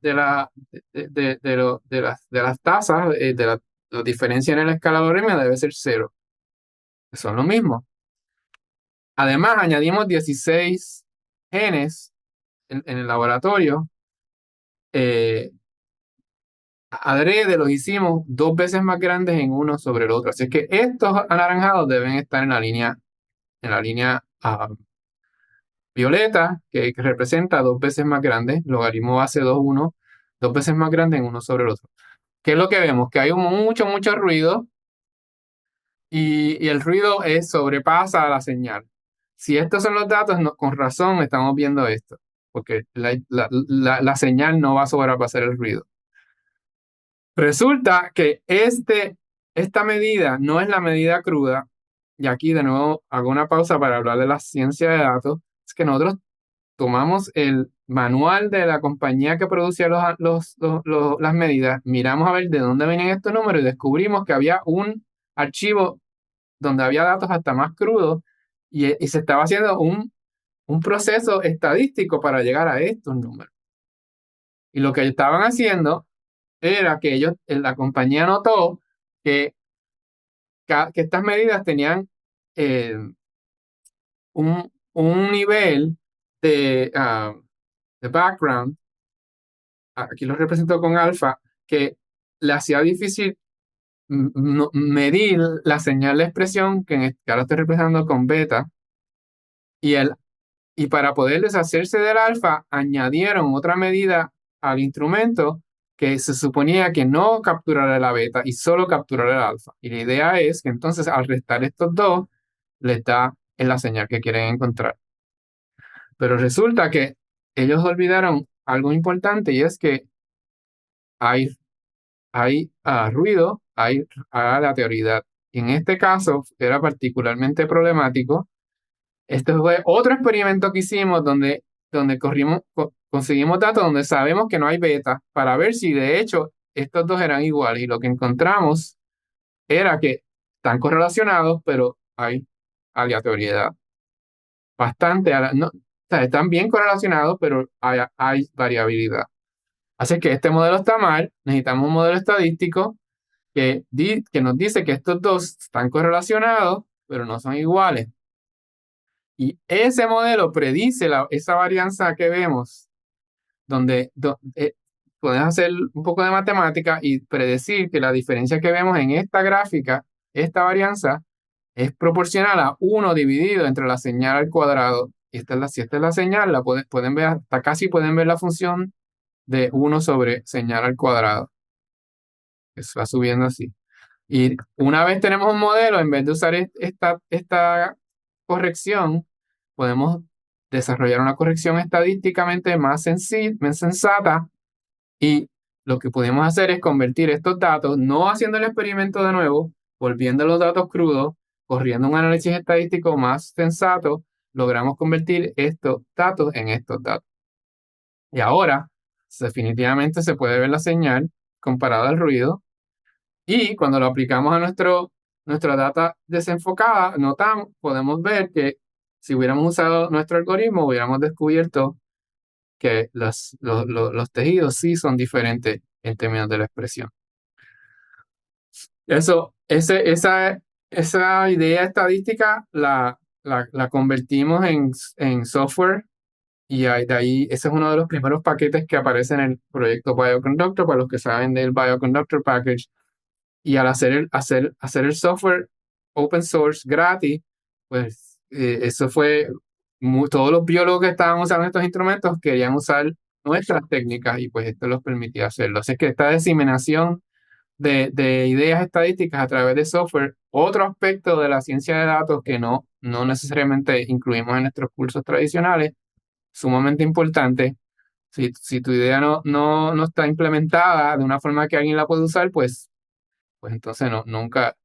tasas, de la diferencia en la escala logarítmica debe ser 0. Son lo mismo. Además, añadimos 16 genes en el laboratorio. Adrede los hicimos 2 veces más grandes en uno sobre el otro. Así que estos anaranjados deben estar en la línea violeta, que representa 2 veces más grande, logaritmo base 2, 1, 2 veces más grande en uno sobre el otro. ¿Qué es lo que vemos? Que hay mucho ruido y el ruido sobrepasa la señal. Si estos son los datos, con razón estamos viendo esto, porque la señal no va a sobrepasar el ruido. Resulta que esta medida no es la medida cruda, y aquí de nuevo hago una pausa para hablar de la ciencia de datos. Es que nosotros tomamos el manual de la compañía que producía las medidas, miramos a ver de dónde venían estos números y descubrimos que había un archivo donde había datos hasta más crudos y se estaba haciendo un proceso estadístico para llegar a estos números. Y lo que estaban haciendo era que la compañía notó que estas medidas tenían un nivel de background, aquí lo represento con alfa, que le hacía difícil medir la señal de expresión, que ahora estoy representando con beta, y para poder deshacerse del alfa, añadieron otra medida al instrumento que se suponía que no capturara la beta y solo capturara el alfa. Y la idea es que entonces al restar estos dos, les da en la señal que quieren encontrar. Pero resulta que ellos olvidaron algo importante y es que hay ruido, hay aleatoriedad. Y en este caso era particularmente problemático. Este fue otro experimento que hicimos donde donde conseguimos datos donde sabemos que no hay beta para ver si de hecho estos dos eran iguales. Y lo que encontramos era que están correlacionados, pero hay aleatoriedad. No, o sea, están bien correlacionados, pero hay variabilidad. Así que este modelo está mal, necesitamos un modelo estadístico que nos dice que estos dos están correlacionados, pero no son iguales. Y ese modelo predice esa varianza que vemos, donde puedes hacer un poco de matemática y predecir que la diferencia que vemos en esta gráfica, esta varianza, es proporcional a 1 dividido entre la señal al cuadrado. Y si esta es la señal, pueden ver, hasta casi pueden ver la función de 1 sobre señal al cuadrado. Eso va subiendo así. Y una vez tenemos un modelo, en vez de usar esta corrección, podemos desarrollar una corrección estadísticamente más sensata, y lo que podemos hacer es convertir estos datos, no haciendo el experimento de nuevo, volviendo los datos crudos, corriendo un análisis estadístico más sensato, logramos convertir estos datos en estos datos. Y ahora, definitivamente se puede ver la señal comparada al ruido. Y cuando lo aplicamos a nuestra data desenfocada, podemos ver que si hubiéramos usado nuestro algoritmo, hubiéramos descubierto que los tejidos sí son diferentes en términos de la expresión. Esa idea estadística la convertimos en software, y de ahí ese es uno de los primeros paquetes que aparece en el proyecto Bioconductor, para los que saben del Bioconductor Package. Y al hacer el software open source gratis, pues eso fue, todos los biólogos que estaban usando estos instrumentos querían usar nuestras técnicas, y pues esto los permitía hacerlo. Así que esta diseminación de ideas estadísticas a través de software, otro aspecto de la ciencia de datos que no necesariamente incluimos en nuestros cursos tradicionales, sumamente importante. Si tu idea no está implementada de una forma que alguien la puede usar, pues entonces nunca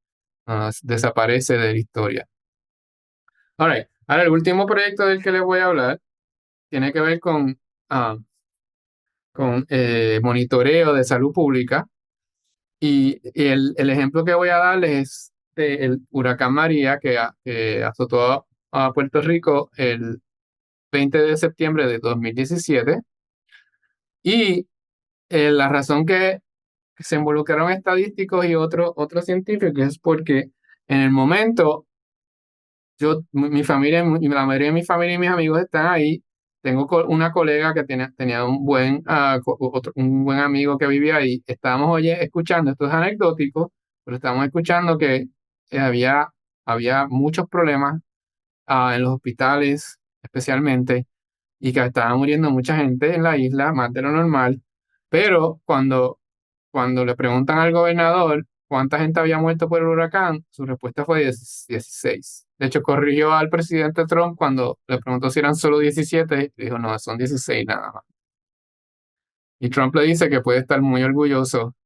desaparece de la historia. All right. Ahora, el último proyecto del que les voy a hablar tiene que ver con monitoreo de salud pública. Y el ejemplo que voy a darles es del huracán María, que azotó a Puerto Rico el 20 de septiembre de 2017. Y la razón que se involucraron estadísticos y otros científicos es porque en el momento, mi familia, y la mayoría de mi familia y mis amigos están ahí. Tengo una colega que tenía un un buen amigo que vivía ahí. Estábamos escuchando, esto es anecdótico, pero estábamos escuchando que había muchos problemas en los hospitales, especialmente, y que estaba muriendo mucha gente en la isla, más de lo normal. Pero cuando le preguntan al gobernador cuánta gente había muerto por el huracán, su respuesta fue 16. De hecho, corrigió al presidente Trump cuando le preguntó si eran solo 17, y dijo, no, son 16 nada más. Y Trump le dice que puede estar muy orgulloso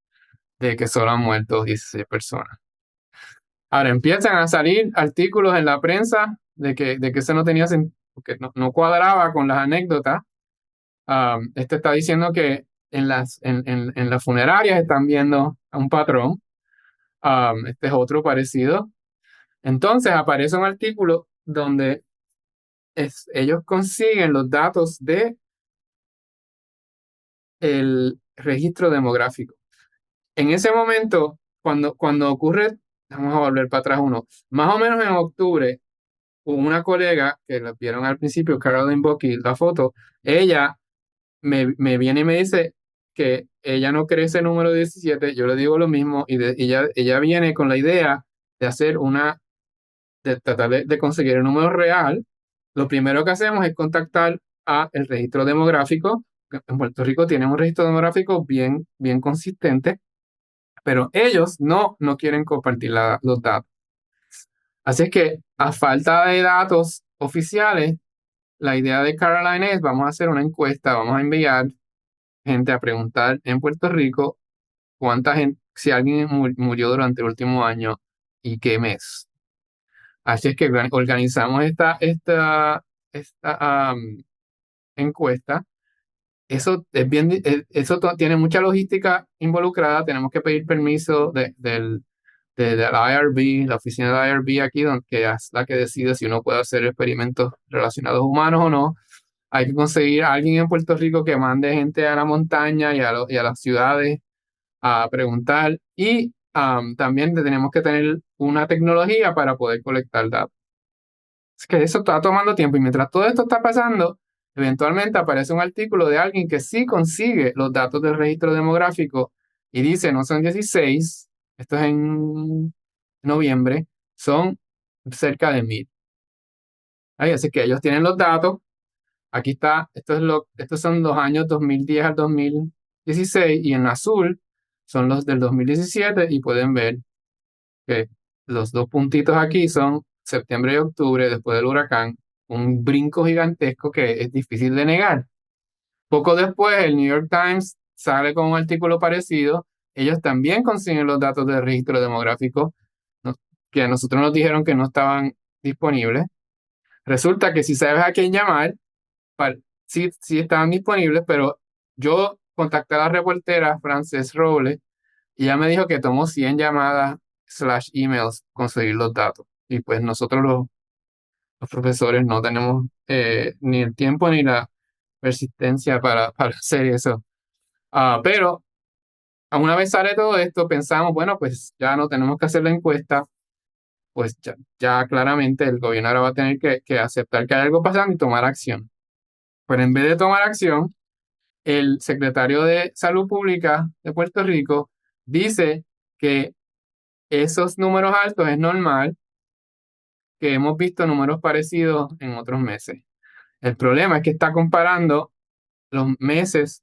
de que solo han muerto 16 personas. Ahora empiezan a salir artículos en la prensa de que eso no tenía sentido, porque no cuadraba con las anécdotas. Este está diciendo que en las funerarias están viendo un patrón. Este es otro parecido. Entonces aparece un artículo donde ellos consiguen los datos de el registro demográfico. En ese momento, cuando ocurre, vamos a volver para atrás más o menos en octubre, una colega que la vieron al principio, Caroline Bucky, la foto, ella me viene y me dice que ella no cree ese número 17. Yo le digo lo mismo, y ella viene con la idea de tratar de conseguir el número real. Lo primero que hacemos es contactar a el registro demográfico. En Puerto Rico tienen un registro demográfico bien consistente, pero ellos no quieren compartir los datos. Así es que, a falta de datos oficiales, la idea de Caroline es: vamos a hacer una encuesta, vamos a enviar gente a preguntar en Puerto Rico cuánta gente, si alguien murió durante el último año y qué mes. Así es que organizamos esta encuesta. Eso es bien, tiene mucha logística involucrada. Tenemos que pedir permiso de la IRB, la oficina de la IRB aquí, que es la que decide si uno puede hacer experimentos relacionados humanos o no. Hay que conseguir a alguien en Puerto Rico que mande gente a la montaña y a las ciudades a preguntar. Y también tenemos que tener una tecnología para poder colectar datos. Es que eso está tomando tiempo y mientras todo esto está pasando, eventualmente aparece un artículo de alguien que sí consigue los datos del registro demográfico y dice, no son 16, esto es en noviembre, son cerca de 1000. Así que ellos tienen los datos. Aquí está, estos son los años 2010 al 2016 y en azul son los del 2017 y pueden ver que los dos puntitos aquí son septiembre y octubre después del huracán, un brinco gigantesco que es difícil de negar. Poco después, el New York Times sale con un artículo parecido. Ellos también consiguen los datos del registro demográfico, ¿no? Que a nosotros nos dijeron que no estaban disponibles. Resulta que si sabes a quién llamar, sí, sí estaban disponibles, pero yo contacté a la reportera Frances Robles y ella me dijo que tomó 100 llamadas / emails conseguir los datos. Y pues nosotros los profesores no tenemos ni el tiempo ni la persistencia para hacer eso. Pero a una vez sale todo esto, pensamos, bueno, pues ya no tenemos que hacer la encuesta, pues ya claramente el gobierno ahora va a tener que aceptar que hay algo pasando y tomar acción. Pero en vez de tomar acción, el secretario de Salud Pública de Puerto Rico dice que esos números altos es normal, que hemos visto números parecidos en otros meses. El problema es que está comparando los meses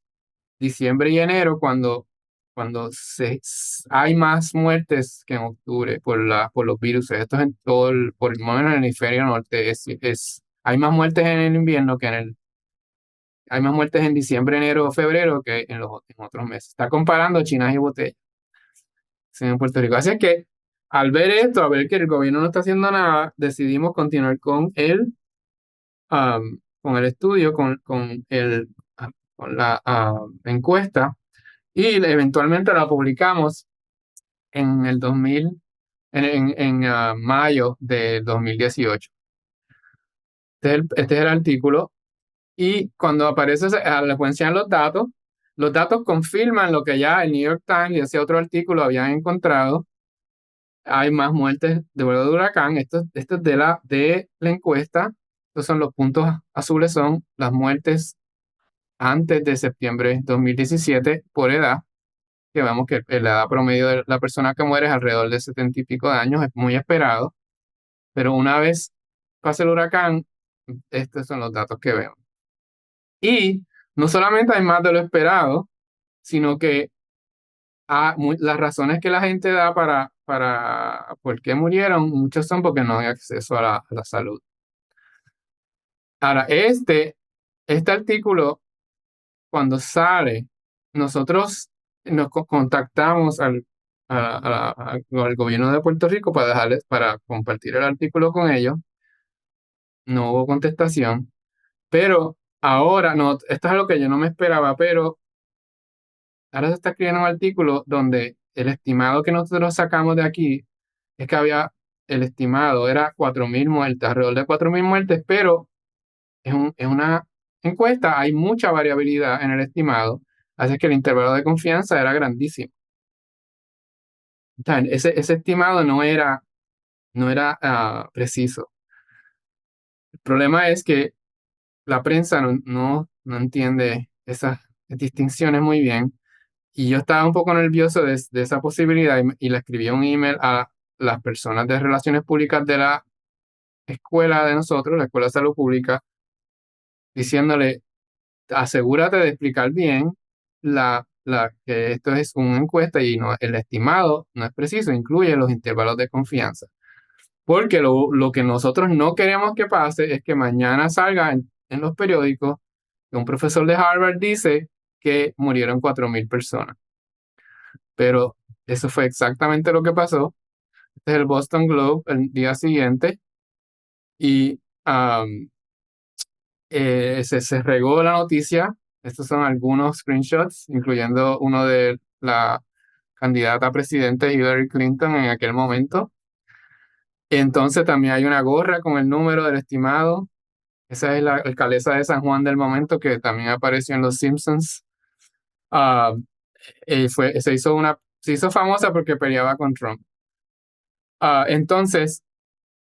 diciembre y enero cuando hay más muertes que en octubre por los virus. Esto es en todo por el momento en el hemisferio norte. Hay más muertes en el invierno hay más muertes en diciembre, enero o febrero que en otros meses. Está comparando chinas y botellas en Puerto Rico. Así es que al ver esto, a ver que el gobierno no está haciendo nada, decidimos continuar con el estudio, con la encuesta y eventualmente la publicamos en el 2000, en mayo de 2018. Este es el artículo y cuando aparece, les voy a enseñar los datos confirman lo que ya el New York Times y ese otro artículo habían encontrado. Hay más muertes de vuelo de huracán. Esto es de la encuesta. Estos son los puntos azules, son las muertes antes de septiembre 2017 por edad, que vemos que la edad promedio de la persona que muere es alrededor de 70 y pico de años, es muy esperado, pero una vez pase el huracán, estos son los datos que vemos. Y no solamente hay más de lo esperado, sino que las razones que la gente da para por qué murieron, muchos son porque no hay acceso a la salud. Ahora, este artículo, cuando sale, nosotros nos contactamos al gobierno de Puerto Rico para compartir el artículo con ellos. No hubo contestación, pero ahora, no, esto es algo que yo no me esperaba, pero ahora se está escribiendo un artículo donde el estimado que nosotros sacamos de aquí es que el estimado era 4.000 muertes, alrededor de 4.000 muertes, pero es una encuesta, hay mucha variabilidad en el estimado, así que el intervalo de confianza era grandísimo. Entonces, ese estimado no era preciso. El problema es que la prensa no entiende esas distinciones muy bien. Y yo estaba un poco nervioso de esa posibilidad y le escribí un email a las personas de relaciones públicas de la escuela de nosotros, la Escuela de Salud Pública, diciéndole, asegúrate de explicar bien que esto es una encuesta y el estimado no es preciso, incluye los intervalos de confianza. Porque lo que nosotros no queremos que pase es que mañana salga en los periódicos que un profesor de Harvard dice que murieron 4.000 personas. Pero eso fue exactamente lo que pasó. Este es el Boston Globe el día siguiente y se regó la noticia. Estos son algunos screenshots, incluyendo uno de la candidata a presidente Hillary Clinton en aquel momento. Entonces también hay una gorra con el número del estimado. Esa es la alcaldesa de San Juan del momento, que también apareció en Los Simpsons. Ah, se hizo famosa porque peleaba con Trump. Entonces,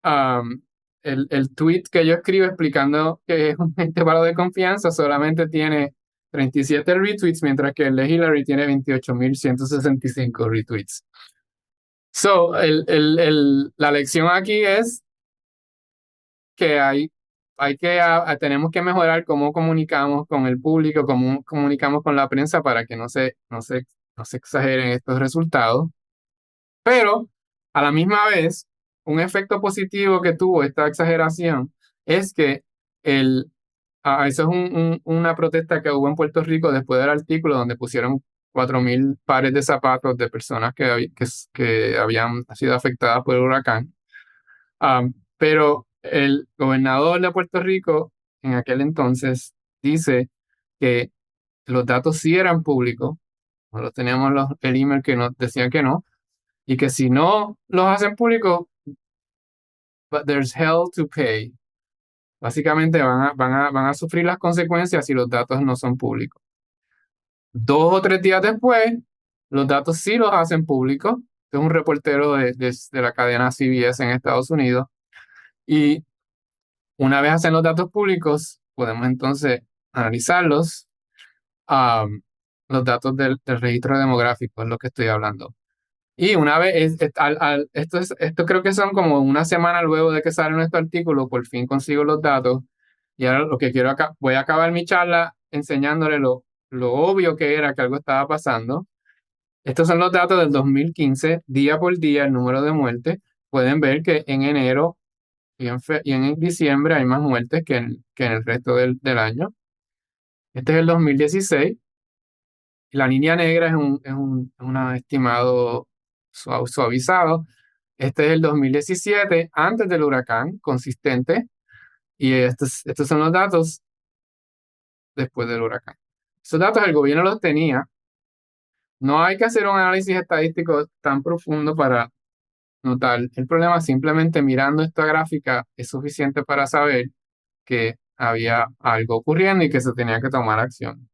el tweet que yo escribo explicando que es un intervalo de confianza solamente tiene 37 retweets, mientras que el de Hillary tiene 28.165 retweets. So, la lección aquí es que tenemos que mejorar cómo comunicamos con el público, cómo comunicamos con la prensa para que no se exageren estos resultados. Pero a la misma vez, un efecto positivo que tuvo esta exageración es que eso es una protesta que hubo en Puerto Rico después del artículo donde pusieron 4.000 pares de zapatos de personas que habían sido afectadas por el huracán. Pero el gobernador de Puerto Rico en aquel entonces dice que los datos sí eran públicos. Nosotros teníamos el email que nos decía que no, y que si no los hacen públicos, but there's hell to pay. Básicamente van a sufrir las consecuencias si los datos no son públicos. 2 o 3 días después, los datos sí los hacen públicos. Este es un reportero de la cadena CBS en Estados Unidos. Y una vez hacen los datos públicos, podemos entonces analizarlos. Los datos del registro demográfico es lo que estoy hablando. Y una vez, esto creo que son como una semana luego de que sale nuestro artículo, por fin consigo los datos. Y ahora lo que quiero acá, voy a acabar mi charla enseñándole lo obvio que era que algo estaba pasando. Estos son los datos del 2015, día por día, el número de muertes. Pueden ver que en enero y en diciembre hay más muertes que en el resto del año. Este es el 2016. La línea negra es un estimado suavizado. Este es el 2017, antes del huracán, consistente. Y estos son los datos después del huracán. Esos datos el gobierno los tenía. No hay que hacer un análisis estadístico tan profundo para notar el problema. Simplemente mirando esta gráfica es suficiente para saber que había algo ocurriendo y que se tenía que tomar acción.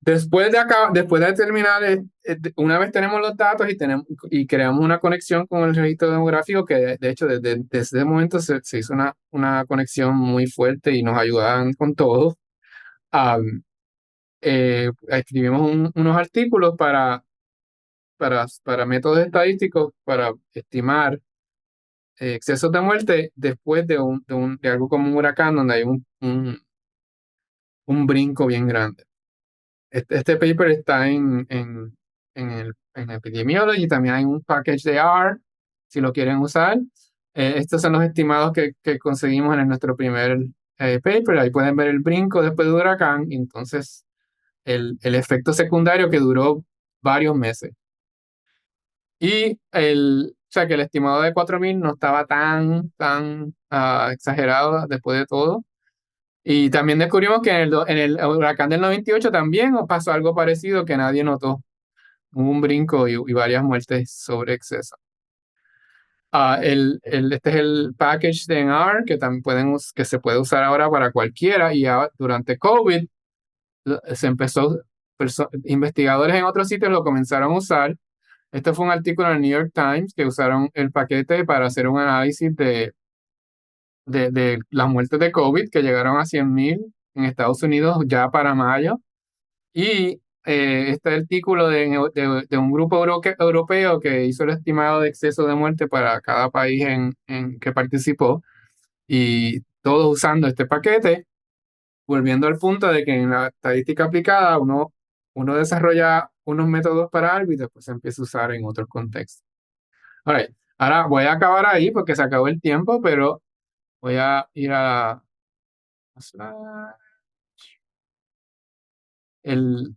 Después de terminar, una vez tenemos los datos y creamos una conexión con el registro demográfico, que de hecho desde ese momento se hizo una conexión muy fuerte y nos ayudaban con todo. Escribimos unos artículos para métodos estadísticos para estimar excesos de muerte después de algo como un huracán donde hay un brinco bien grande. Este paper está en Epidemiology, también hay un package de R, si lo quieren usar. Estos son los estimados que conseguimos en nuestro primer paper. Ahí pueden ver el brinco después de huracán, y entonces el efecto secundario que duró varios meses. O sea que el estimado de 4.000 no estaba tan exagerado después de todo. Y también descubrimos que en el huracán del 98 también pasó algo parecido que nadie notó. Hubo un brinco y varias muertes sobre exceso. Este es el package de NR que también que se puede usar ahora para cualquiera. Y durante COVID se empezó, investigadores en otros sitios lo comenzaron a usar. Este fue un artículo en el New York Times que usaron el paquete para hacer un análisis de las muertes de COVID, que llegaron a 100.000 en Estados Unidos ya para mayo. Y este artículo de un grupo europeo que hizo el estimado de exceso de muerte para cada país en que participó, y todos usando este paquete, volviendo al punto de que en la estadística aplicada uno desarrolla unos métodos para algo y después se empieza a usar en otros contextos. Ahora voy a acabar ahí porque se acabó el tiempo, pero voy a ir a el,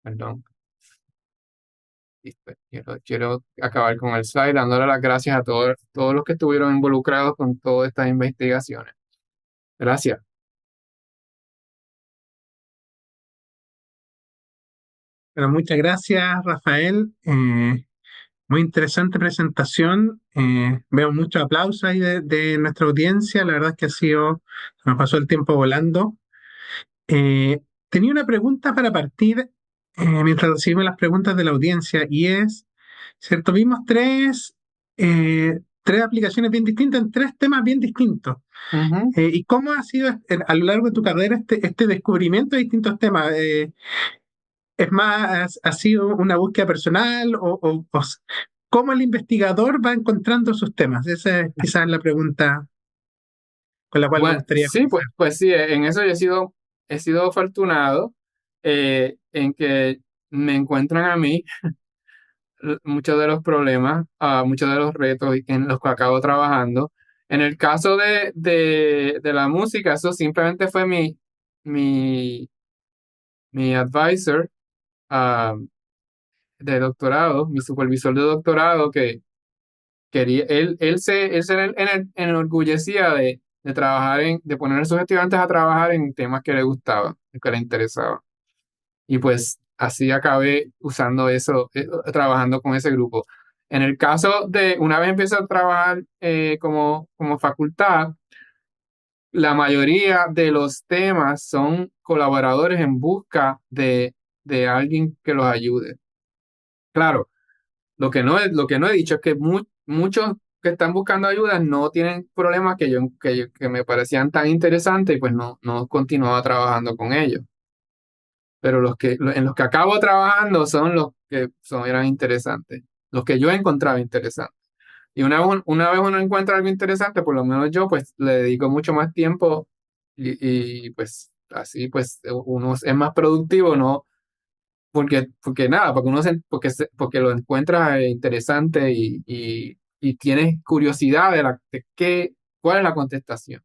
perdón. Listo. Quiero acabar con el slide dándole las gracias a todos los que estuvieron involucrados con todas estas investigaciones. Gracias. Pero muchas gracias, Rafael. Muy interesante presentación. Veo muchos aplausos ahí de nuestra audiencia. La verdad es que se nos pasó el tiempo volando. Tenía una pregunta para partir mientras recibimos las preguntas de la audiencia y es, ¿cierto? Vimos tres aplicaciones bien distintas en tres temas bien distintos. ¿Y cómo ha sido a lo largo de tu carrera este descubrimiento de distintos temas? ¿Es más, ha sido una búsqueda personal o cómo el investigador va encontrando sus temas? Esa es quizás la pregunta con la cual me Bueno, gustaría sí, comenzar. pues sí, en eso yo he sido afortunado en que me encuentran a mí muchos de los problemas, muchos de los retos en los que acabo trabajando. En el caso de la música, eso simplemente fue mi, mi advisor ah, de doctorado, mi supervisor de doctorado, que quería, él se enorgullecía de trabajar de poner a sus estudiantes a trabajar en temas que le gustaban, que le interesaban. Y pues así acabé usando eso, trabajando con ese grupo. En el caso de, una vez empecé a trabajar como facultad, la mayoría de los temas son colaboradores en busca de alguien que los ayude. Claro, lo que no he dicho es que muchos que están buscando ayuda no tienen problemas que me parecían tan interesantes y pues no continuaba trabajando con ellos. Pero en los que acabo trabajando son los que eran interesantes, los que yo encontraba interesantes. Y una vez uno encuentra algo interesante, por lo menos yo pues le dedico mucho más tiempo pues así pues uno es más productivo, ¿no? Porque nada, porque lo encuentras interesante y tienes curiosidad cuál es la contestación.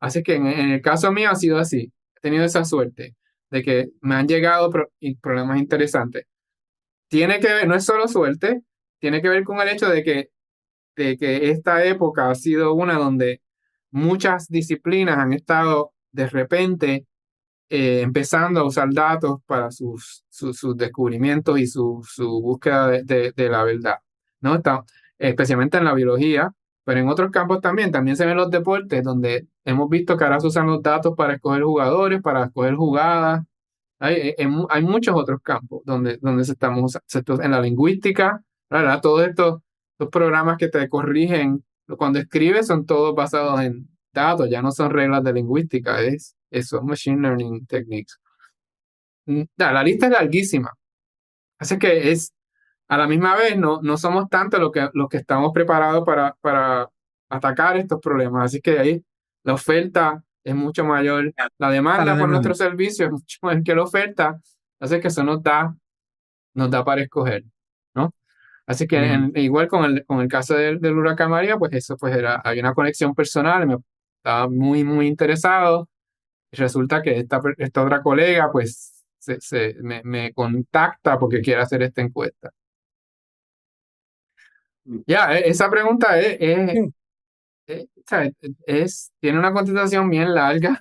Así que en el caso mío ha sido así. He tenido esa suerte de que me han llegado problemas interesantes. Tiene que ver, no es solo suerte, tiene que ver con el hecho de que esta época ha sido una donde muchas disciplinas han estado de repente empezando a usar datos para sus descubrimientos y su búsqueda de la verdad, ¿no? Especialmente en la biología, pero en otros campos también se ven los deportes, donde hemos visto que ahora se usan los datos para escoger jugadores, para escoger jugadas. Hay muchos otros campos donde se estamos usando, en la lingüística, ¿verdad? Todos estos programas que te corrigen cuando escribes son todos basados en datos, ya no son reglas de lingüística, son machine learning techniques. La lista es larguísima. Así que a la misma vez no somos tanto los que estamos preparados para atacar estos problemas. Así que ahí la oferta es mucho mayor, la A la demanda por demanda. nuestros servicios es mucho mayor que la oferta. Así que eso nos da para escoger, ¿no? Así que Bien. igual con el caso del huracán María, pues eso pues había una conexión personal, me estaba muy interesado. Y resulta que esta otra colega pues me contacta porque quiere hacer esta encuesta. Ya, esa pregunta Sí. ¿sabes? Tiene una contestación bien larga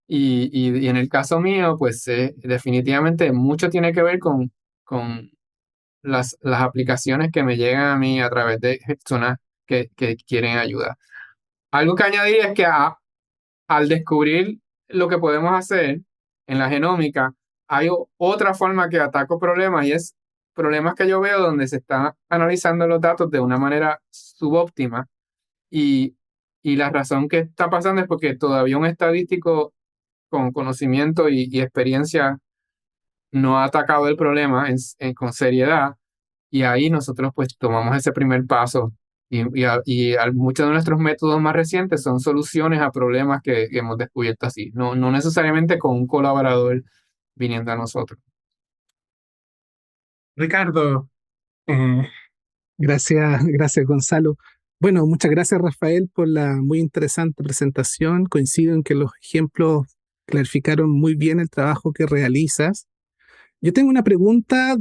y en el caso mío, pues definitivamente mucho tiene que ver con las aplicaciones que me llegan a mí a través de personas que quieren ayuda. Algo que añadiría es que al descubrir lo que podemos hacer en la genómica, hay otra forma que ataco problemas y es problemas que yo veo donde se están analizando los datos de una manera subóptima y, y la razón que está pasando es porque todavía un estadístico con conocimiento y experiencia no ha atacado el problema con seriedad y ahí nosotros pues tomamos ese primer paso muchos de nuestros métodos más recientes son soluciones a problemas que hemos descubierto así, no necesariamente con un colaborador viniendo a nosotros. Ricardo, eh, Gracias Gonzalo. Bueno, muchas gracias Rafael por la muy interesante presentación. Coincido en que los ejemplos clarificaron muy bien el trabajo que realizas. Yo tengo una pregunta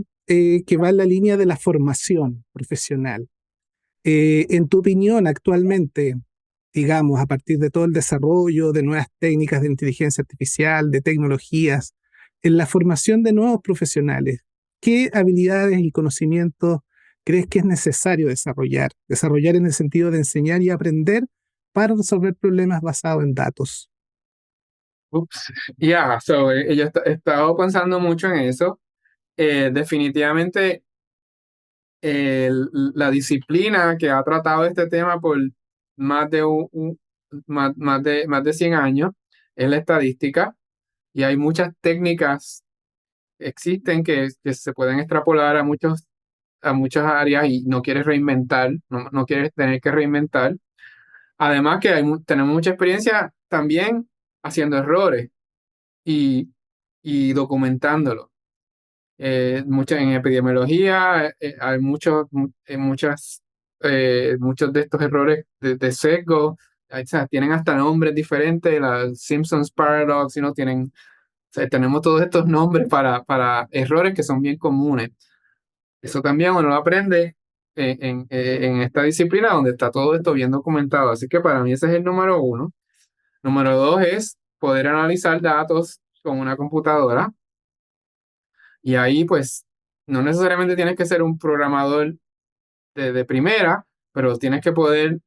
que va en la línea de la formación profesional. En tu opinión, actualmente, digamos, a partir de todo el desarrollo de nuevas técnicas de inteligencia artificial, de tecnologías, en la formación de nuevos profesionales, ¿qué habilidades y conocimientos crees que es necesario desarrollar? Desarrollar en el sentido de enseñar y aprender para resolver problemas basados en datos. Ups. Yo he estado pensando mucho en eso. Definitivamente, la disciplina que ha tratado este tema por más de, más de 100 años es la estadística, y hay muchas técnicas que existen que se pueden extrapolar a muchas áreas, y no quieres reinventar, no quieres tener que reinventar. Además que tenemos mucha experiencia también haciendo errores y, y documentándolo. En epidemiología hay muchos de estos errores de sesgo. O sea, tienen hasta nombres diferentes, la Simpsons Paradox, tienen, o sea, tenemos todos estos nombres para errores que son bien comunes. Eso también uno lo aprende en esta disciplina donde está todo esto bien documentado. Así que para mí ese es el número uno. Número dos es poder analizar datos con una computadora. Y ahí, pues, no necesariamente tienes que ser un programador de primera, pero tienes que poder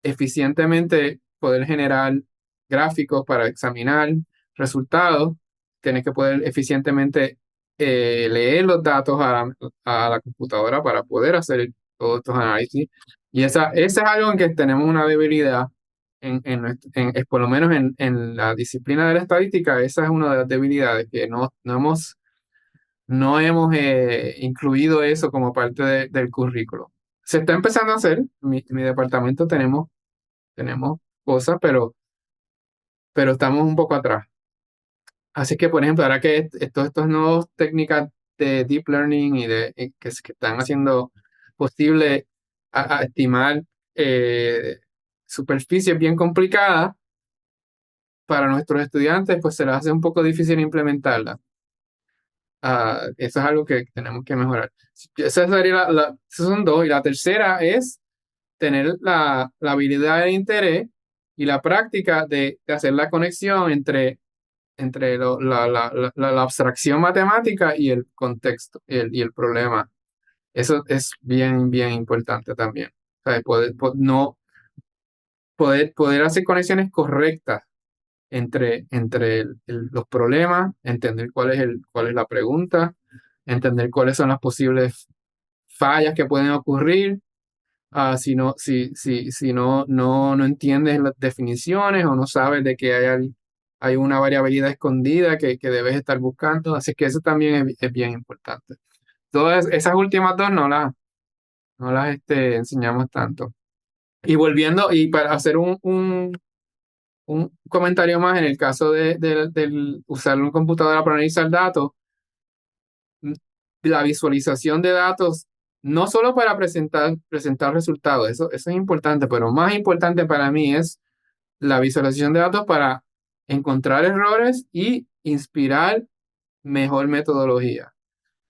eficientemente poder generar gráficos para examinar resultados. Tienes que poder eficientemente leer los datos a la computadora para poder hacer todos estos análisis. Y esa es algo en que tenemos una debilidad, por lo menos en la disciplina de la estadística. Esa es una de las debilidades que no hemos incluido eso como parte del currículo. Se está empezando a hacer. Mi departamento tenemos cosas, pero estamos un poco atrás. Así que, por ejemplo, ahora que estos nuevas técnicas de deep learning que están haciendo posible a estimar superficies bien complicadas para nuestros estudiantes, pues se les hace un poco difícil implementarla. Eso es algo que tenemos que mejorar. Esa sería esas son dos. Y la tercera es tener la habilidad de interés y la práctica de hacer la conexión entre la abstracción matemática y el contexto y el problema. Eso es bien, bien importante también. O sea, no, poder hacer conexiones correctas entre los problemas, entender cuál es la pregunta, entender cuáles son las posibles fallas que pueden ocurrir. Si no entiendes las definiciones o no sabes de que hay una variabilidad escondida que debes estar buscando. Así que eso también es bien importante. Todas esas últimas dos no las enseñamos tanto. Y volviendo, y para hacer un comentario más en el caso del usar un computadora para analizar datos, la visualización de datos, no solo para presentar resultados, eso es importante, pero más importante para mí es la visualización de datos para encontrar errores y inspirar mejor metodología.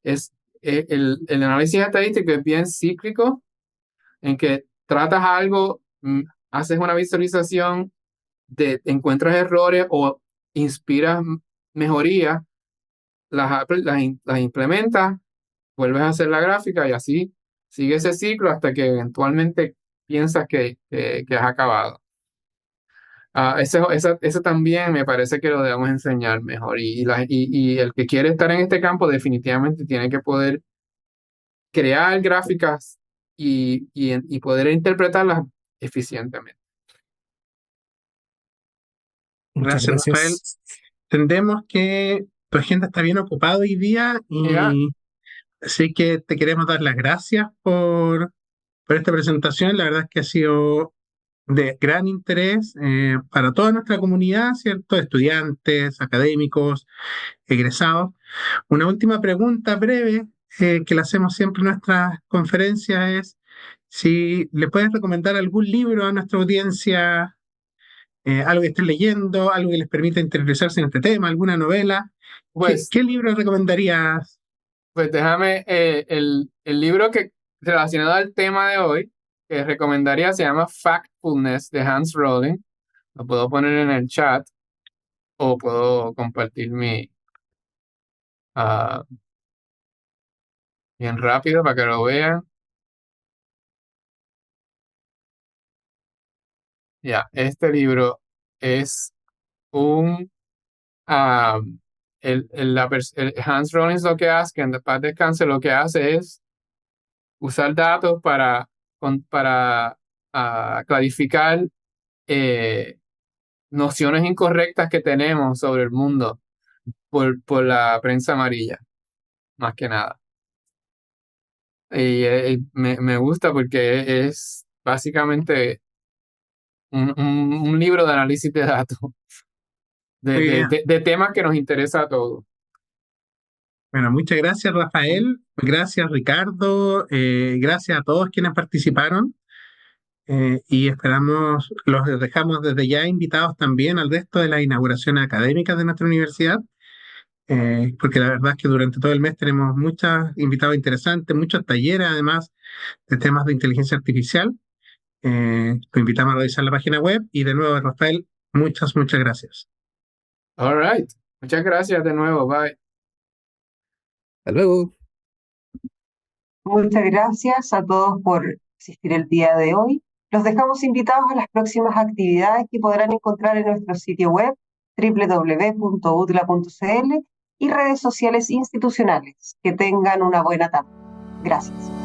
El análisis estadístico es bien cíclico, en que tratas algo, haces una visualización, encuentras errores o inspiras mejoría, las implementas, vuelves a hacer la gráfica y así sigue ese ciclo hasta que eventualmente piensas que has acabado. Eso también me parece que lo debemos enseñar mejor, y el que quiere estar en este campo definitivamente tiene que poder crear gráficas y poder interpretarlas eficientemente. Muchas Gracias, Rafael. gracias. Entendemos que tu agenda está bien ocupada hoy día Ya. y así que te queremos dar las gracias por esta presentación. La verdad es que ha sido de gran interés para toda nuestra comunidad, ¿cierto? Estudiantes, académicos, egresados. Una última pregunta breve que le hacemos siempre en nuestras conferencias es si le puedes recomendar algún libro a nuestra audiencia, algo que estén leyendo, algo que les permita interesarse en este tema, alguna novela. ¿Qué, Pues, qué libro recomendarías? Pues déjame, el libro que relacionado al tema de hoy, que recomendaría, se llama Factfulness de Hans Rosling. Lo puedo poner en el chat o puedo compartir ah, bien rápido para que lo vean. Ya, este libro es un... ah, el Hans Rosling lo que hace, que en paz descanse, lo que hace es usar datos para clarificar eh, nociones incorrectas que tenemos sobre el mundo por la prensa amarilla, más que nada. Y me gusta porque es básicamente un libro de análisis de datos, Muy bien. de temas que nos interesa a todos. Bueno, muchas gracias, Rafael. Gracias, Ricardo. Gracias a todos quienes participaron. Y esperamos, los dejamos desde ya invitados también al resto de las inauguraciones académicas de nuestra universidad, porque la verdad es que durante todo el mes tenemos muchos invitados interesantes, muchos talleres además de temas de inteligencia artificial. Lo invitamos a revisar la página web y de nuevo, Rafael, muchas gracias. All right. Muchas gracias de nuevo. Bye. Hasta luego. Muchas gracias a todos por asistir el día de hoy. Los dejamos invitados a las próximas actividades que podrán encontrar en nuestro sitio web www.utla.cl y redes sociales institucionales. Que tengan una buena tarde. Gracias.